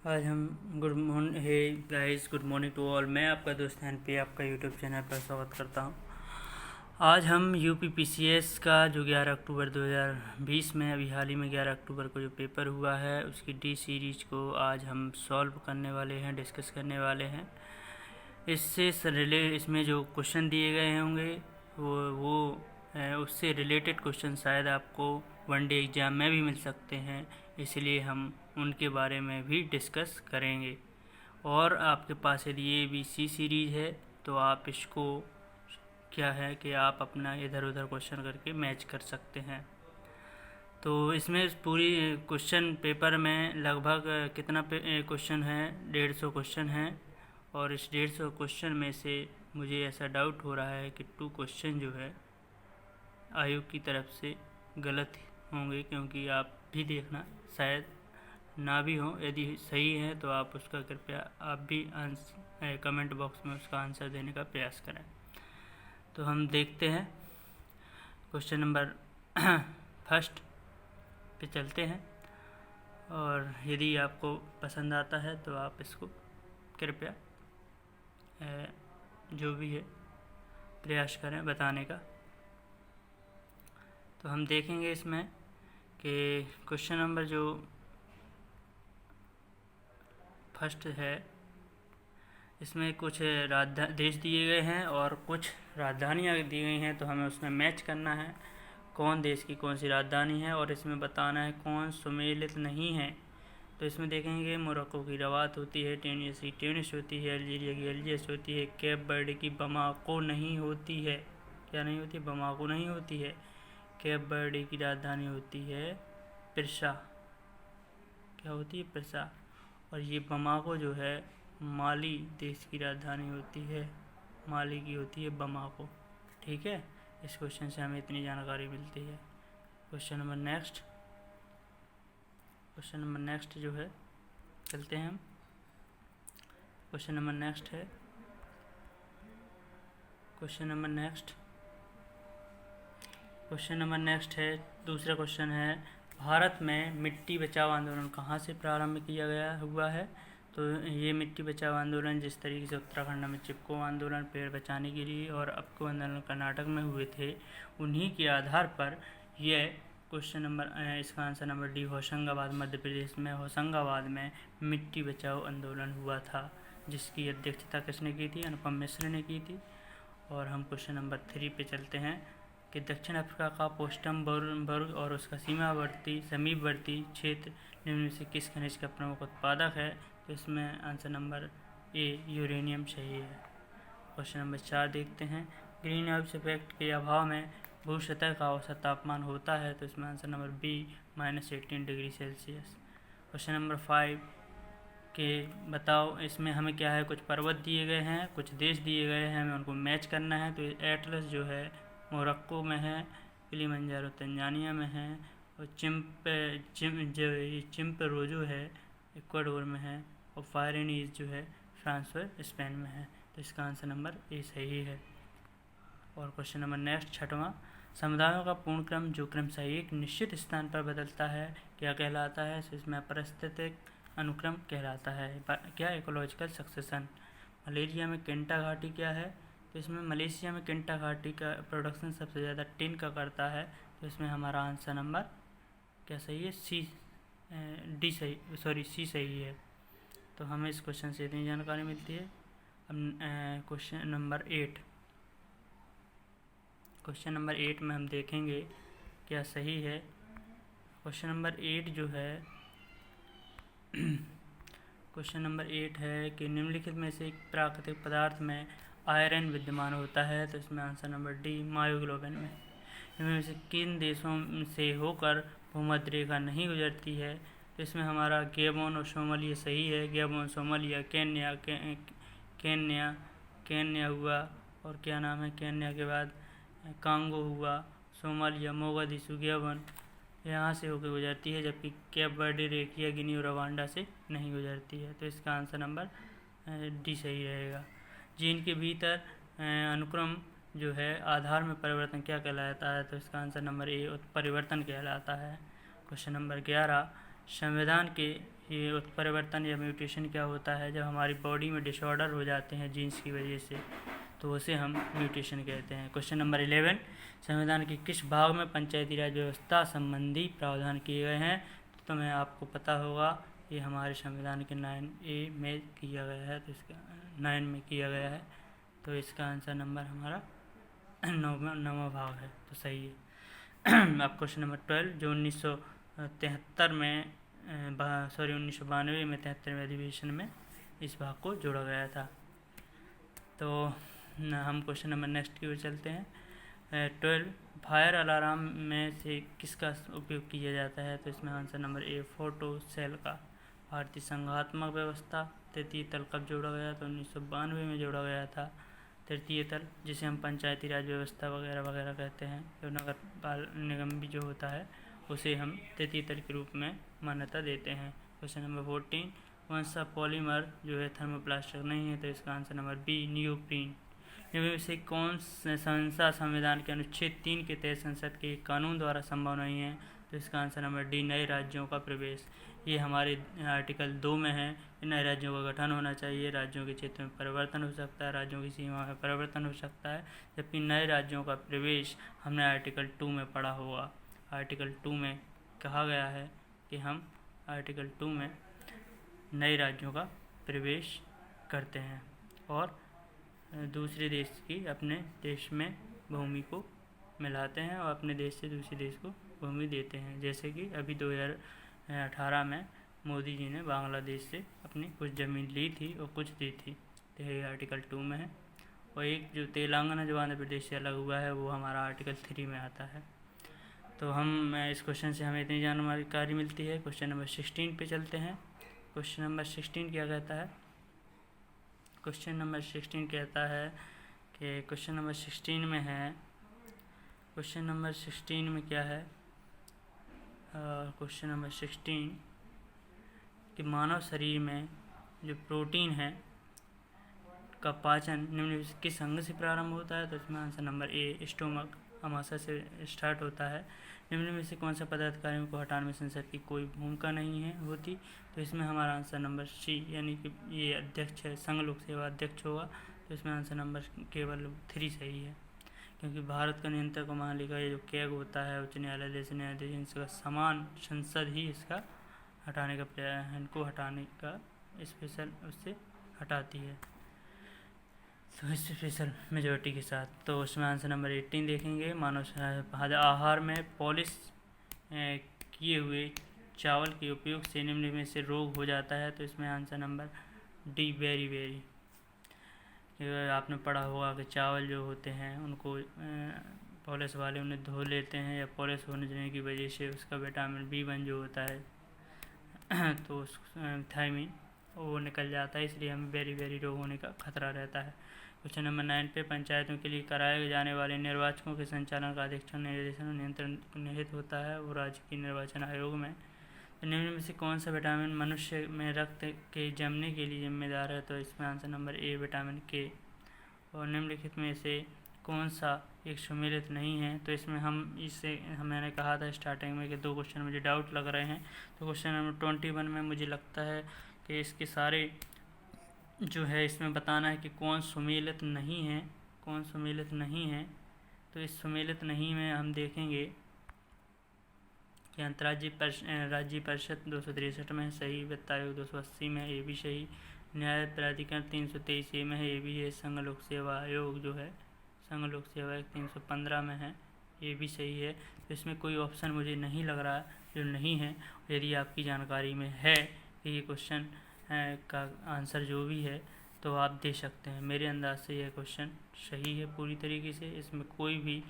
आज हम good morning hey guys, good morning to all. मैं आपका दोस्त एनपी आपका यूट्यूब चैनल पर स्वागत करता हूं। आज हम यूपी पीसीएस का जो 11 अक्टूबर 2020 में अभी हाल ही में 11 अक्टूबर को जो पेपर हुआ है उसकी डी सीरीज को आज हम सॉल्व करने वाले हैं, डिस्कस करने वाले हैं। इसमें जो क्वेश्चन दिए गए होंगे उससे रिलेटेड क्वेश्चन शायद आपको वनडे एग्ज़ाम में भी मिल सकते हैं, इसलिए हम उनके बारे में भी डिस्कस करेंगे। और आपके पास यदि ये भी सी सीरीज़ है तो आप इसको क्या है कि आप अपना इधर उधर क्वेश्चन करके मैच कर सकते हैं। तो इसमें पूरी क्वेश्चन पेपर में लगभग कितना क्वेश्चन है, 150 क्वेश्चन हैं। और इस 150 क्वेश्चन में से मुझे ऐसा डाउट हो रहा है कि 2 क्वेश्चन जो है आयोग की तरफ से गलत होंगे, क्योंकि आप भी देखना शायद ना भी हो। यदि सही है तो आप उसका कृपया आप भी कमेंट बॉक्स में उसका आंसर देने का प्रयास करें। तो हम देखते हैं क्वेश्चन नंबर फर्स्ट पे चलते हैं, और यदि आपको पसंद आता है तो आप इसको कृपया जो भी है प्रयास करें बताने का। तो हम देखेंगे इसमें कि क्वेश्चन नंबर जो फर्स्ट है इसमें कुछ देश दिए गए हैं और कुछ राजधानियाँ दी गई हैं, तो हमें उसमें मैच करना है कौन देश की कौन सी राजधानी है, और इसमें बताना है कौन सुमेलित नहीं है। तो इसमें देखेंगे मोरक्को की रवात होती है, ट्यूनिस की ट्यूनिस होती है, अल्जीरिया की अल्जियर्स होती है, कैप वर्डे की बमाको नहीं होती है। क्या नहीं होती? बमाको नहीं होती है। कैप वर्डे की राजधानी होती है पिरसा। क्या होती है? पिरसा। और ये बमाको जो है माली देश की राजधानी होती है, माली की होती है बमाको। ठीक है, इस क्वेश्चन से हमें इतनी जानकारी मिलती है। क्वेश्चन नंबर नेक्स्ट जो है चलते हैं हम। क्वेश्चन नंबर नेक्स्ट है दूसरा क्वेश्चन है, भारत में मिट्टी बचाओ आंदोलन कहाँ से प्रारंभ किया गया हुआ है? तो ये मिट्टी बचाओ आंदोलन जिस तरीके से उत्तराखंड में चिपको आंदोलन पेड़ बचाने के लिए और अपको आंदोलन कर्नाटक में हुए थे, उन्हीं के आधार पर यह क्वेश्चन नंबर इसका answer number D Hoshangabad Madhya Pradesh में होशंगाबाद में मिट्टी बचाओ आंदोलन हुआ था, जिसकी अध्यक्षता किसने की थी? अनुपम मिश्र ने की थी। और हम क्वेश्चन नंबर 3 पे चलते हैं कि दक्षिण अफ्रीका का पोस्टमबर्ग और उसका समीपवर्ती क्षेत्र निम्न में से किस खनिज का प्रमुख उत्पादक है? तो इसमें आंसर नंबर ए यूरेनियम सही है। क्वेश्चन नंबर 4 देखते हैं, ग्रीन हाउस इफेक्ट के अभाव में भू सतह का औसत तापमान होता है? तो इसमें answer number B -18 degree Celsius. Question number 5 के बताओ, इसमें हमें क्या है, कुछ पर्वत दिए गए हैं, कुछ देश दिए गए हैं, हमें उनको मैच करना है। तो एटलस जो है मोरक्को में है, किलिमंजारो तंजानिया में है, और चिम्परोजो है इक्वाडोर में है, और फायरेनीज जो है फ्रांस और स्पेन में है। तो इसका आंसर नंबर ए सही है। और क्वेश्चन नंबर नेक्स्ट 6वां, समुदायों का पूर्ण क्रम जो क्रमशः एक निश्चित स्थान पर बदलता है क्या कहलाता है? तो इसमें पारिस्थितिक अनुक्रम कहलाता है। क्या? Ecological succession. मलेशिया में किंटा घाटी क्या है? तो इसमें मलेशिया में किंटा घाटी का प्रोडक्शन सबसे ज़्यादा टिन का करता है। तो इसमें हमारा आंसर नंबर क्या सही है? सी सही है। तो हमें इस क्वेश्चन से इतनी जानकारी मिलती है। अब क्वेश्चन नंबर 8 में हम देखेंगे क्या सही है। क्वेश्चन नंबर 8 जो है क्वेश्चन नंबर 8 है कि निम्नलिखित में से एक प्राकृतिक पदार्थ में आयरन विद्यमान होता है? तो इसमें आंसर नंबर डी मायोग्लोबिन में। इनमें से किन देशों से होकर भूमध्य रेखा नहीं गुजरती है? तो इसमें हमारा गैबोन और सोमालिया सही है। गैबोन, सोमालिया, केन्या हुआ, और क्या नाम है केन्या के बाद कांगो हुआ, सोमालिया, मोगादिशु, गैबोन यहाँ से होकर गुजरती है, जबकि कैप वर्डे, रेकिया, गिनी और रवांडा से नहीं गुजरती है। तो इसका आंसर नंबर डी सही रहेगा। जीन के भीतर अनुक्रम जो है आधार में परिवर्तन क्या कहलाता है? तो इसका आंसर नंबर ए उत्परिवर्तन कहलाता है। क्वेश्चन नंबर 11, संविधान के ये उत्परिवर्तन या म्यूटेशन क्या होता है? जब हमारी बॉडी में डिसऑर्डर हो जाते हैं जीन्स की वजह से, तो उसे हम म्यूटेशन कहते हैं। क्वेश्चन नंबर 11, संविधान के किस भाग में पंचायती राज व्यवस्था संबंधी प्रावधान किए गए हैं? तो मैं आपको पता होगा, ये हमारे संविधान के 9A में किया गया है, तो इसका 9 में किया गया है, तो इसका आंसर नंबर हमारा 9वां भाग है, तो सही है। अब क्वेश्चन नंबर 12, जो 1993 में 1992 में 73वें अधिवेशन में इस भाग को जोड़ा गया था। तो हम क्वेश्चन नंबर नेक्स्ट की ओर चलते हैं। 12, फायर अलार्म में से किसका उपयोग किया जाता है? तो इसमें answer number A photo cell का। भारतीय संघात्मक व्यवस्था तृतीय तल कब जोड़ा गया? तो 1992 में जोड़ा गया था। तृतीय तल, जिसे हम पंचायती राज व्यवस्था वगैरह वगैरह कहते हैं, जो नगर पाल निगम भी जो होता है, उसे हम तृतीय तल के रूप में मान्यता देते हैं। क्वेश्चन नंबर 14, कौन सा पॉलीमर जो है थर्मोप्लास्टिक नहीं है? तो इसका आंसर नंबर बी नियोप्रीन। इनमें से कौन सा संविधान के अनुच्छेद 3 के तहत संसद के कानून द्वारा संभव नहीं है? तो इसका आंसर नंबर डी नए राज्यों का प्रवेश। ये हमारे आर्टिकल 2 में है, नए राज्यों का गठन होना चाहिए, राज्यों के क्षेत्र में परिवर्तन हो सकता है, राज्यों की सीमा में परिवर्तन हो सकता है, जबकि नए राज्यों का प्रवेश हमने आर्टिकल 2 में पढ़ा होगा। आर्टिकल 2 में कहा गया है कि हम आर्टिकल 2 में नए राज्यों का प्रवेश करते हैं और दूसरे देश की अपने देश में भूमि को मिलाते हैं और अपने देश से दूसरे देश को भूमि देते हैं। जैसे कि अभी 2018 में मोदी जी ने बांग्लादेश से अपनी कुछ ज़मीन ली थी और कुछ दी थी, तो ये आर्टिकल 2 में है। और एक जो तेलंगाना जो आंध्र प्रदेश से अलग हुआ है, वो हमारा आर्टिकल 3 में आता है। तो हम इस क्वेश्चन से हमें इतनी जानकारी मिलती है। क्वेश्चन नंबर 16 पे चलते हैं। क्वेश्चन नंबर 16 क्या कहता है? क्वेश्चन नंबर 16 कहता है कि क्वेश्चन नंबर 16 में है, क्वेश्चन नंबर 16 में क्या है? क्वेश्चन नंबर 16 कि मानव शरीर में जो प्रोटीन है का पाचन निम्न में से किस अंग से प्रारंभ होता है? तो इसमें आंसर नंबर ए स्टोमक अमाशय से स्टार्ट होता है। निम्न में से कौन सा पदाधिकारियों को हटाने में संसद की कोई भूमिका नहीं है होती? तो इसमें हमारा आंसर नंबर सी, यानी कि ये अध्यक्ष है, संघ लोक सेवा अध्यक्ष होगा, तो इसमें आंसर नंबर केवल 3 सही है, क्योंकि भारत का नियंत्रक और महालेखा ये जो कैग होता है, उच्च न्यायालय जैसे न्यायाधीश, इनका समान संसद ही इसका इनको हटाने का स्पेशल उससे हटाती है, तो स्पेशल मेजॉरिटी के साथ। तो उसमें आंसर नंबर 18 देखेंगे। मानव आहार में पॉलिश किए हुए चावल के उपयोग से निम्न में से रोग हो जाता है? तो इसमें आंसर नंबर डी वेरी। आपने पढ़ा होगा कि चावल जो होते हैं उनको पॉलिश वाले उन्हें धो लेते हैं, या पॉलिश होने की वजह से उसका विटामिन B1 जो होता है तो उस थायमिन वो निकल जाता है, इसलिए हमें वेरी रोग होने का खतरा रहता है। क्वेश्चन नंबर 9 पे पंचायतों के लिए कराए जाने वाले निर्वाचकों के संचालन का अधीक्षण निर्देशन और नियंत्रण निहित होता है वो राज्य की निर्वाचन आयोग में। तो निम्न में से कौन सा विटामिन मनुष्य में रक्त के जमने के लिए जिम्मेदार है? तो इसमें आंसर नंबर ए विटामिन के। और निम्नलिखित में से कौन सा एक सम्मिलित नहीं है? तो इसमें मैंने कहा था स्टार्टिंग में कि 2 क्वेश्चन मुझे डाउट लग रहे हैं। तो क्वेश्चन नंबर 21 में मुझे लगता है कि इसके सारे जो है इसमें बताना है कि कौन सम्मिलित नहीं है, कौन सम्मिलित नहीं है। तो इस सम्मिलित नहीं में हम देखेंगे कि अंतर्राज्यीय राज्य परिषद 263 में है सही, वित्त आयोग 280 में है, ये भी सही, न्याय प्राधिकरण 323 में है, ये भी है, संघ लोक सेवा आयोग जो है संघ लोक सेवा आयोग 315 में है, ये भी सही है। तो इसमें कोई ऑप्शन मुझे नहीं लग रहा जो नहीं है। यदि आपकी जानकारी में है कि ये क्वेश्चन का आंसर जो भी है तो आप दे सकते हैं। मेरे अंदाज से यह क्वेश्चन सही है पूरी तरीके से, इसमें कोई भी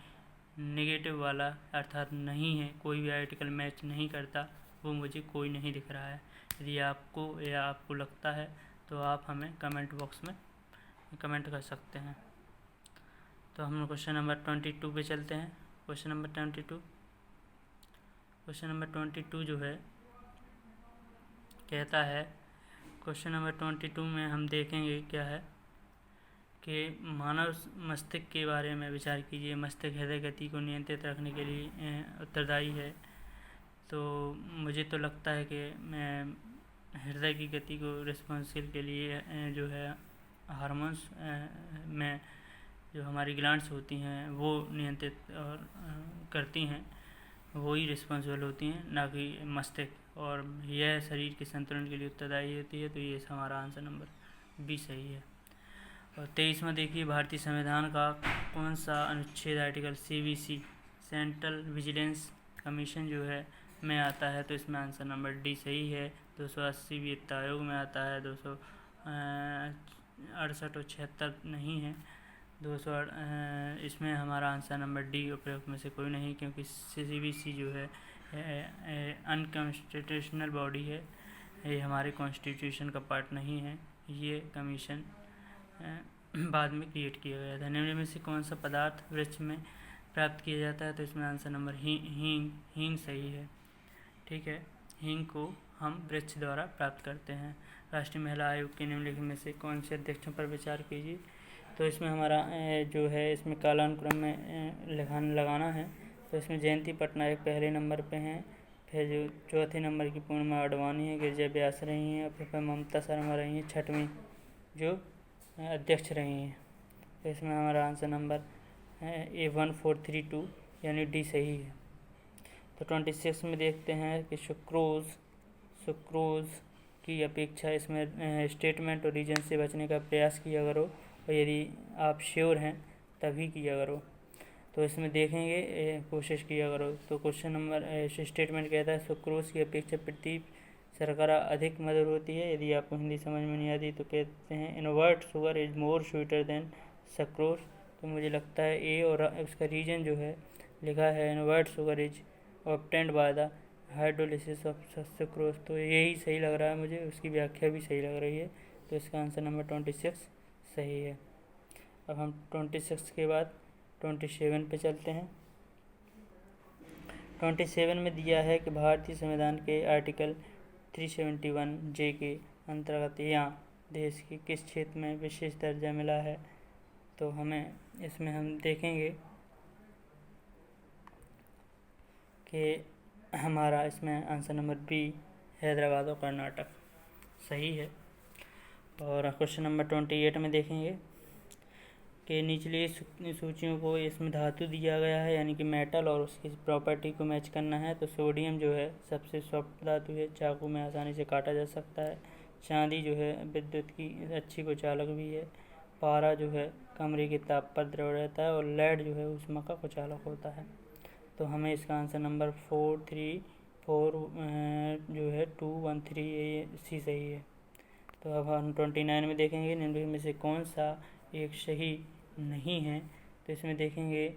नेगेटिव वाला अर्थात नहीं है, कोई भी आर्टिकल मैच नहीं करता, वो मुझे कोई नहीं दिख रहा है। यदि आपको लगता है तो आप हमें कमेंट बॉक्स में कमेंट कर सकते हैं। तो हम क्वेश्चन नंबर 22 पे चलते हैं। क्वेश्चन नंबर 22 जो है कहता है, क्वेश्चन नंबर 22 में हम देखेंगे क्या है कि मानव मस्तिष्क के बारे में विचार कीजिए। मस्तिष्क हृदय गति को नियंत्रित रखने के लिए उत्तरदायी है। तो मुझे तो लगता है कि हृदय की गति को रिस्पॉन्सिल के लिए जो है हार्मोन्स में जो हमारी ग्लैंड्स होती हैं वो नियंत्रित और करती हैं, वो ही रिस्पॉन्सिबल होती हैं, ना कि मस्तिष्क, और यह शरीर के संतुलन के लिए उत्तरदायी होती है। तो ये हमारा आंसर नंबर बी सही है। और 23 में देखिए, भारतीय संविधान का कौन सा अनुच्छेद article CVC central vigilance commission जो है में आता है? तो इसमें आंसर नंबर डी सही है। 280 वित्त आयोग में आता है, 268 और 76 नहीं है, 200 इसमें हमारा आंसर नंबर डी उपयुक्त में से कोई नहीं, क्योंकि CVC जो है अनकॉन्स्टिट्यूशनल बॉडी है, ये हमारे कॉन्स्टिट्यूशन का पार्ट नहीं है। ये कमीशन बाद में क्रिएट किया गया था। निम्न में से कौन सा पदार्थ वृक्ष में प्राप्त किया जाता है? तो इसमें आंसर नंबर हींग सही है। ठीक है, हींग को हम वृक्ष द्वारा प्राप्त करते हैं। राष्ट्रीय महिला आयोग के निम्नलिखित में से कौन से अध्यक्षों पर विचार कीजिए? तो इसमें हमारा जो है इसमें कालानुक्रम में लगाना है। तो इसमें जयंती पटनायक पहले नंबर पे हैं, फिर जो चौथे नंबर की पूर्णिमा आडवाणी है, गिरिजा व्यास रही हैं, और फिर ममता शर्मा रही हैं, छठवीं जो अध्यक्ष रही हैं। तो इसमें हमारा आंसर नंबर A1432 यानी डी सही है। तो 26 में देखते हैं कि सुक्रोज की अपेक्षा इसमें स्टेटमेंट और रीजन से बचने का प्रयास किया करो, और यदि आप श्योर हैं तभी किया करो। तो इसमें देखेंगे कोशिश किया करो। तो क्वेश्चन नंबर स्टेटमेंट कहता है सुक्रोज की अपेक्षा प्रति शर्करा अधिक मधुर होती है। यदि आपको हिंदी समझ में नहीं आती तो कहते हैं invert sugar is more sweeter than sucrose. तो मुझे लगता है ए, और उसका रीजन जो है लिखा है invert sugar is obtained by the hydrolysis of sucrose. तो यही सही लग रहा है मुझे, उसकी व्याख्या भी सही लग रही है। तो इसका आंसर नंबर 26 सही है। अब हम 26 के बाद 27 पे चलते हैं। 27 में दिया है कि भारतीय संविधान के आर्टिकल 371J के अंतर्गत यहाँ देश के किस क्षेत्र में विशेष दर्जा मिला है? तो हमें इसमें हम देखेंगे कि हमारा इसमें आंसर नंबर बी हैदराबाद और कर्नाटक सही है। और क्वेश्चन नंबर 28 में देखेंगे कि निचली सूचियों को इसमें धातु दिया गया है, यानी कि मेटल, और उसकी प्रॉपर्टी को मैच करना है। तो सोडियम जो है सबसे सॉफ्ट धातु है, चाकू में आसानी से काटा जा सकता है। चांदी जो है विद्युत की अच्छी को चालक भी है। पारा जो है कमरे के ताप पर द्रव रहता है, और लेड जो है ऊष्मा का कुचालक होता है। तो हमें इसका आंसर नंबर 434 जो है 213 सी सही है। तो अब हम 29 में देखेंगे निम्नलिखित में से कौन सा एक सही नहीं है? तो इसमें देखेंगे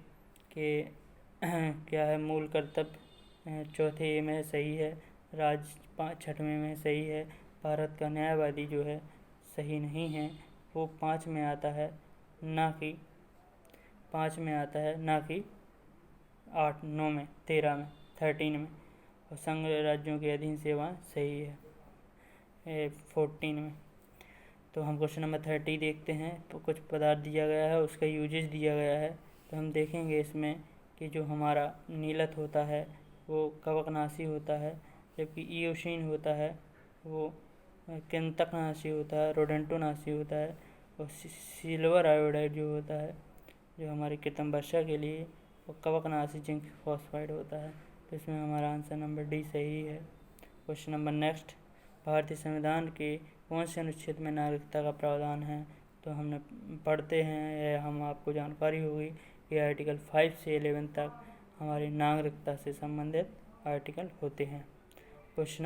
कि क्या है, मूल कर्तव्य चौथे में सही है, छठवें में सही है, भारत का न्यायवादी जो है सही नहीं है, वो 5 में आता है ना कि 8, 9 में, 13 में, 13 में, और संघ राज्यों के अधीन सेवाएं सही है 14 में। तो हम क्वेश्चन नंबर 30 देखते हैं। तो कुछ पदार्थ दिया गया है, उसका यूजेज दिया गया है। तो हम देखेंगे इसमें कि जो हमारा नीलत होता है वो कवकनाशी होता है, जबकि ईओसिन होता है वो कृंतकनाशी होता है, रोडेंटोनाशी होता है, और सिल्वर आयोडाइड जो होता है जो हमारी कृत्रिम वर्षा के लिए, वो कवकनाशी जिंक फॉस्फाइड होता है। तो इसमें हमारा आंसर नंबर डी सही है। क्वेश्चन नंबर नेक्स्ट, भारतीय संविधान के कौन से अनुच्छेद में नागरिकता का प्रावधान है? तो हमने पढ़ते हैं, या हम आपको जानकारी होगी कि आर्टिकल 5 से 11 तक हमारी नागरिकता से संबंधित आर्टिकल होते हैं। क्वेश्चन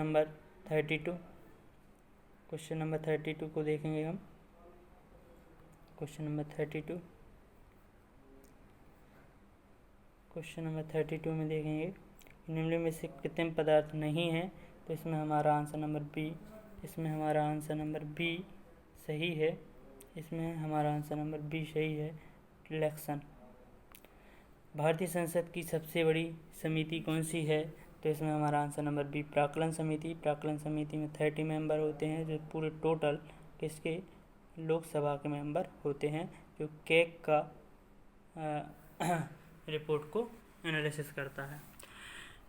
नंबर 32 को देखेंगे हम। क्वेश्चन नंबर 32 में देखेंगे निम्न में से कृत्रिम पदार्थ नहीं है। तो इसमें हमारा आंसर नंबर बी सही है। इलेक्शन। भारतीय संसद की सबसे बड़ी समिति कौन सी है? तो इसमें हमारा आंसर नंबर बी प्राक्कलन समिति में 30 मेंबर होते हैं, जो पूरे टोटल किसके लोकसभा के मेंबर होते हैं, जो केक का रिपोर्ट को एनालिसिस करता है।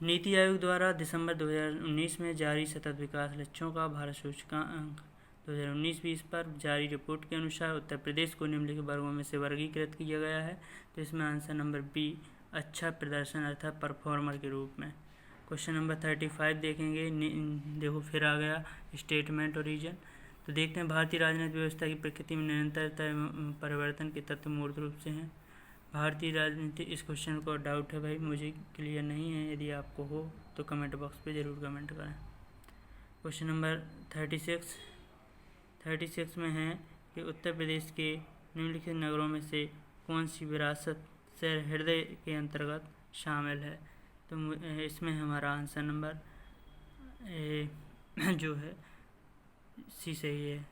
नीति आयोग द्वारा दिसंबर 2019 में जारी सतत विकास लक्ष्यों का भारत सूचकांक 2019-20 पर जारी रिपोर्ट के अनुसार उत्तर प्रदेश को निम्नलिखित वर्गों में से वर्गीकृत किया गया है। तो इसमें आंसर नंबर बी अच्छा प्रदर्शन अर्थात परफॉर्मर के रूप में। क्वेश्चन नंबर 35 देखेंगे। देखो फिर आ गया स्टेटमेंट और रीजन। तो देखते हैं भारतीय राजनीतिक व्यवस्था की प्रकृति में निरंतरता एवं परिवर्तन के तत्व मूर्त रूप से हैं। भारतीय राजनीति, इस क्वेश्चन को डाउट है भाई, मुझे क्लियर नहीं है। यदि आपको हो तो कमेंट बॉक्स पे ज़रूर कमेंट करें। क्वेश्चन नंबर 36 में है कि उत्तर प्रदेश के निम्नलिखित नगरों में से कौन सी विरासत शहर हृदय के अंतर्गत शामिल है। तो इसमें हमारा आंसर नंबर जो है सी सही है।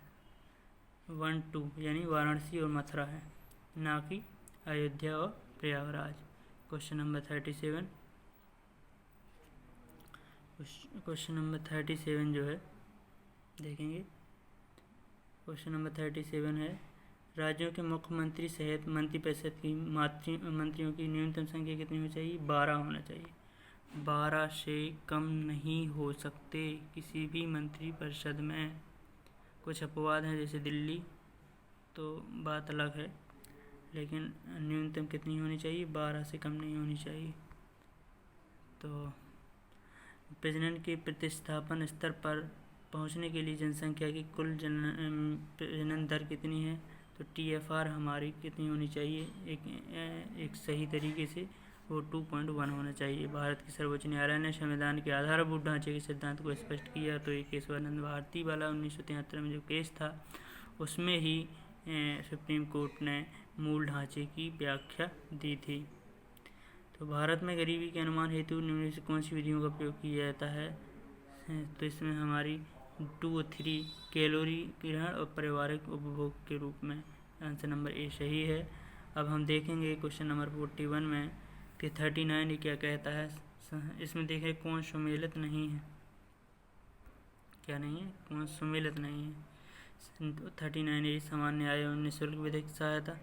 1, 2 यानी वाराणसी और मथुरा है, ना कि अयोध्या और प्रयागराज। क्वेश्चन नंबर 37 जो है देखेंगे। क्वेश्चन नंबर 37 है राज्यों के मुख्यमंत्री सहित मंत्रिपरिषद की मंत्रियों की न्यूनतम संख्या कितनी होनी चाहिए। 12 होना चाहिए। 12 से कम नहीं हो सकते किसी भी मंत्रिपरिषद में। कुछ अपवाद हैं जैसे दिल्ली, तो बात अलग है, लेकिन न्यूनतम कितनी होनी चाहिए, 12 से कम नहीं होनी चाहिए। तो प्रजनन के प्रतिस्थापन स्तर पर पहुंचने के लिए जनसंख्या की कुल प्रजनन दर कितनी है। तो TFR हमारी कितनी होनी चाहिए, एक सही तरीके से वो 2.1 होना चाहिए। भारत के सर्वोच्च न्यायालय ने संविधान के आधारभूत ढांचे के सिद्धांत को स्पष्ट किया। तो ये केशवानंद भारती वाला 1973 में जो केस था, उसमें ही सुप्रीम कोर्ट ने मूल ढांचे की व्याख्या दी थी। तो भारत में गरीबी के अनुमान हेतु निम्न से कौन सी विधियों का प्रयोग किया जाता है। तो इसमें हमारी 2 और 3 कैलोरी ग्रहण और पारिवारिक उपभोग के रूप में। आंसर नंबर ए सही है। अब हम देखेंगे क्वेश्चन नंबर 41 में कि 39 क्या कहता है। इसमें देखें कौन सुमेलित नहीं है, क्या नहीं है, कौन सुमेलित नहीं है। 39 ए सामान्य आय और निःशुल्क विधिक सहायता।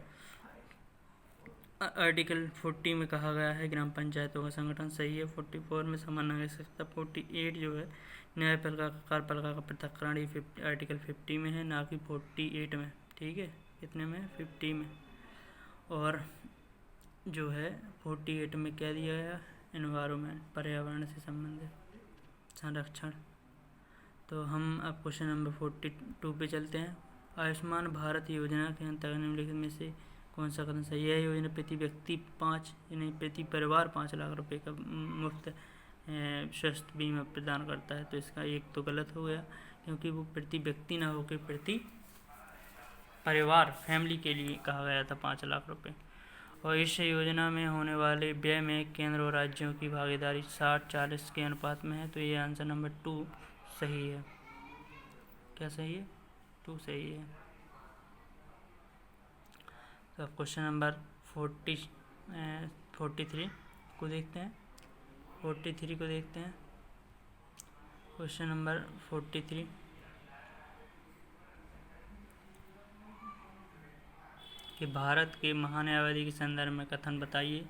आर्टिकल 40 में कहा गया है ग्राम पंचायतों का संगठन, सही है। 44 में समान नागरिकता। 48 जो है न्यायपालिका कार्यपालिका का पृथक्करण, ये आर्टिकल 50 में है, ना कि 48 में। ठीक है, कितने में, 50 में। और जो है 48 में क्या दिया गया, एनवायरनमेंट, पर्यावरण से संबंधित संरक्षण। तो हम अब क्वेश्चन नंबर 42 पे चलते हैं। आयुष्मान भारत योजना के अंतर्गत निम्नलिखित में से कौन सा कदम सही है। योजना प्रति व्यक्ति 5 यानी प्रति परिवार 5 लाख रुपए का मुफ्त स्वास्थ्य बीमा प्रदान करता है। तो इसका एक तो गलत हो गया, क्योंकि वो प्रति व्यक्ति ना होकर प्रति परिवार, फैमिली के लिए कहा गया था 5 लाख रुपए। और इस योजना में होने वाले व्यय में केंद्र और राज्यों की भागीदारी 60-40 के अनुपात में है। तो ये आंसर नंबर 2 सही है। क्या सही है, 2 सही है। तो अब क्वेश्चन नंबर 43 को देखते हैं। 43 को देखते हैं। क्वेश्चन नंबर 43 कि भारत के महान्यायवादी के संदर्भ में कथन बताइए।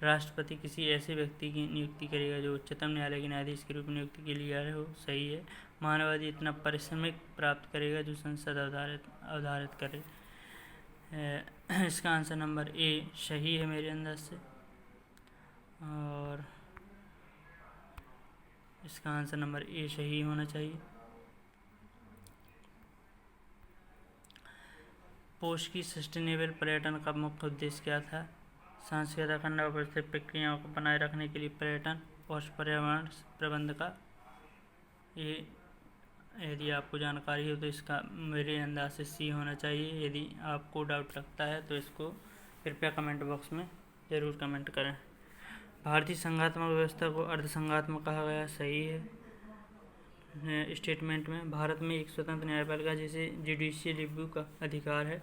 राष्ट्रपति किसी ऐसे व्यक्ति की नियुक्ति करेगा जो उच्चतम न्यायालय के न्यायाधीश के रूप में नियुक्ति के लिए आए हो, सही है। महान्यायवादी इतना पारिश्रमिक प्राप्त करेगा जो संसद अवधारित करे। इसका आंसर नंबर ए सही है मेरे अंदाज से। और इसका आंसर नंबर ए सही होना चाहिए। पोष की सस्टेनेबल पर्यटन का मुख्य उद्देश्य क्या था। सांस्कृतिक अखंड और पारिस्थितिक प्रक्रियाओं को बनाए रखने के लिए पर्यटन और पर्यावरण प्रबंध का। ये यदि आपको जानकारी हो तो इसका मेरे अंदाज से सी होना चाहिए। यदि आपको डाउट लगता है तो इसको कृपया कमेंट बॉक्स में ज़रूर कमेंट करें। भारतीय संघात्मक व्यवस्था को अर्धसंघात्मक कहा गया, सही है। स्टेटमेंट में भारत में एक स्वतंत्र न्यायपालिका जिसे जुडिशियल रिव्यू का अधिकार है।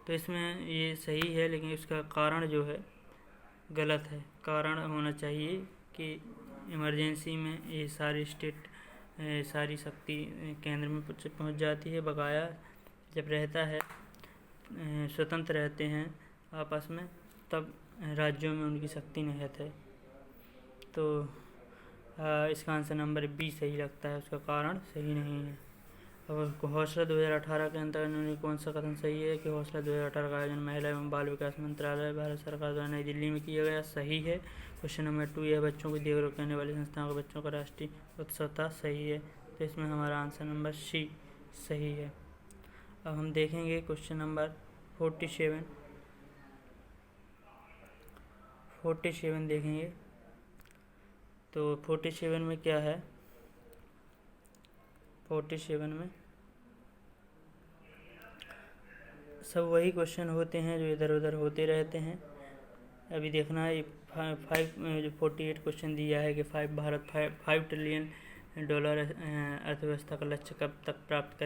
तो इसमें ये सही है, लेकिन इसका कारण जो है गलत है। कारण होना चाहिए कि इमरजेंसी में ये सारी शक्ति केंद्र में पहुंच जाती है। बकाया जब रहता है, स्वतंत्र रहते हैं आपस में, तब राज्यों में उनकी शक्ति निहित है। तो इसका आंसर नंबर बी सही लगता है, उसका कारण सही नहीं है। और हौसला 2018 के अंतर्गत कौन सा कथन सही है कि हौसला 2018 का आयोजन महिला एवं बाल विकास मंत्रालय भारत सरकार द्वारा नई दिल्ली में किया गया, सही है। क्वेश्चन नंबर 2, यह बच्चों की देखरेख करने वाली संस्थाओं के बच्चों का राष्ट्रीय उत्सव था, सही है। तो इसमें हमारा आंसर नंबर सी सही है। अब हम देखेंगे क्वेश्चन नंबर 47 देखेंगे। तो 47 में क्या है, 47 में सब वही क्वेश्चन होते हैं जो इधर उधर होते रहते हैं। अभी देखना है 48 क्वेश्चन दिया है कि भारत 5 ट्रिलियन डॉलर अर्थव्यवस्था का लक्ष्य कब तक प्राप्त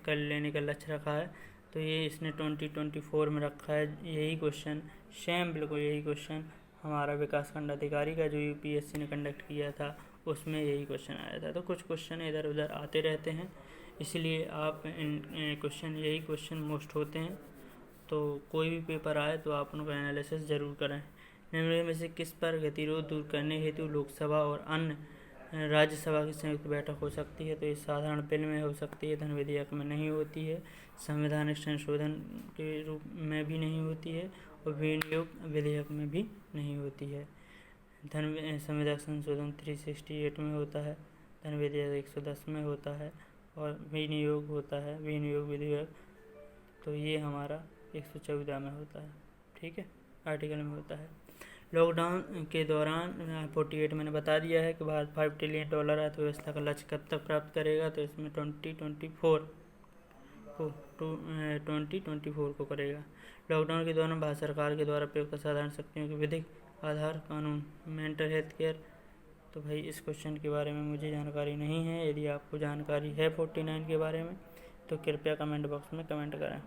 कर लेने का लक्ष्य रखा है। तो ये इसने 2024 में रखा है। यही क्वेश्चन सेम बिल्कुल यही क्वेश्चन हमारा विकासखंड अधिकारी का जो यूपीएससी ने कंडक्ट किया था उसमें यही क्वेश्चन आया था। तो कुछ क्वेश्चन इधर उधर आते रहते हैं, इसलिए आप यही क्वेश्चन मोस्ट होते हैं। तो कोई भी पेपर आए तो आप उनका एनालिसिस ज़रूर करें। निम्न में से किस पर गतिरोध दूर करने हेतु लोकसभा और अन्य राज्यसभा की संयुक्त बैठक हो सकती है। तो ये साधारण बिल में हो सकती है, धन विधेयक में नहीं होती है, संवैधानिक संशोधन के रूप में भी नहीं होती है और विनियोग विधेयक में भी नहीं होती है। संविधान संशोधन 368 में होता है, धन विधेयक 110 में होता है और विनियोग होता है विनियोग विधेयक, तो ये हमारा 114 में होता है। ठीक है, आर्टिकल में होता है। लॉकडाउन के दौरान 48 मैंने बता दिया है कि भारत 5 ट्रिलियन डॉलर अर्थव्यवस्था का लक्ष्य कब तक प्राप्त करेगा। तो इसमें 2024 को करेगा। लॉकडाउन के दौरान भारत सरकार के द्वारा प्रयुक्त साधारण शक्तियों के विधिक आधार कानून मेंटल हेल्थ केयर। तो भाई इस क्वेश्चन के बारे में मुझे जानकारी नहीं है। यदि आपको जानकारी है 49 के बारे में तो कृपया कमेंट बॉक्स में कमेंट करें।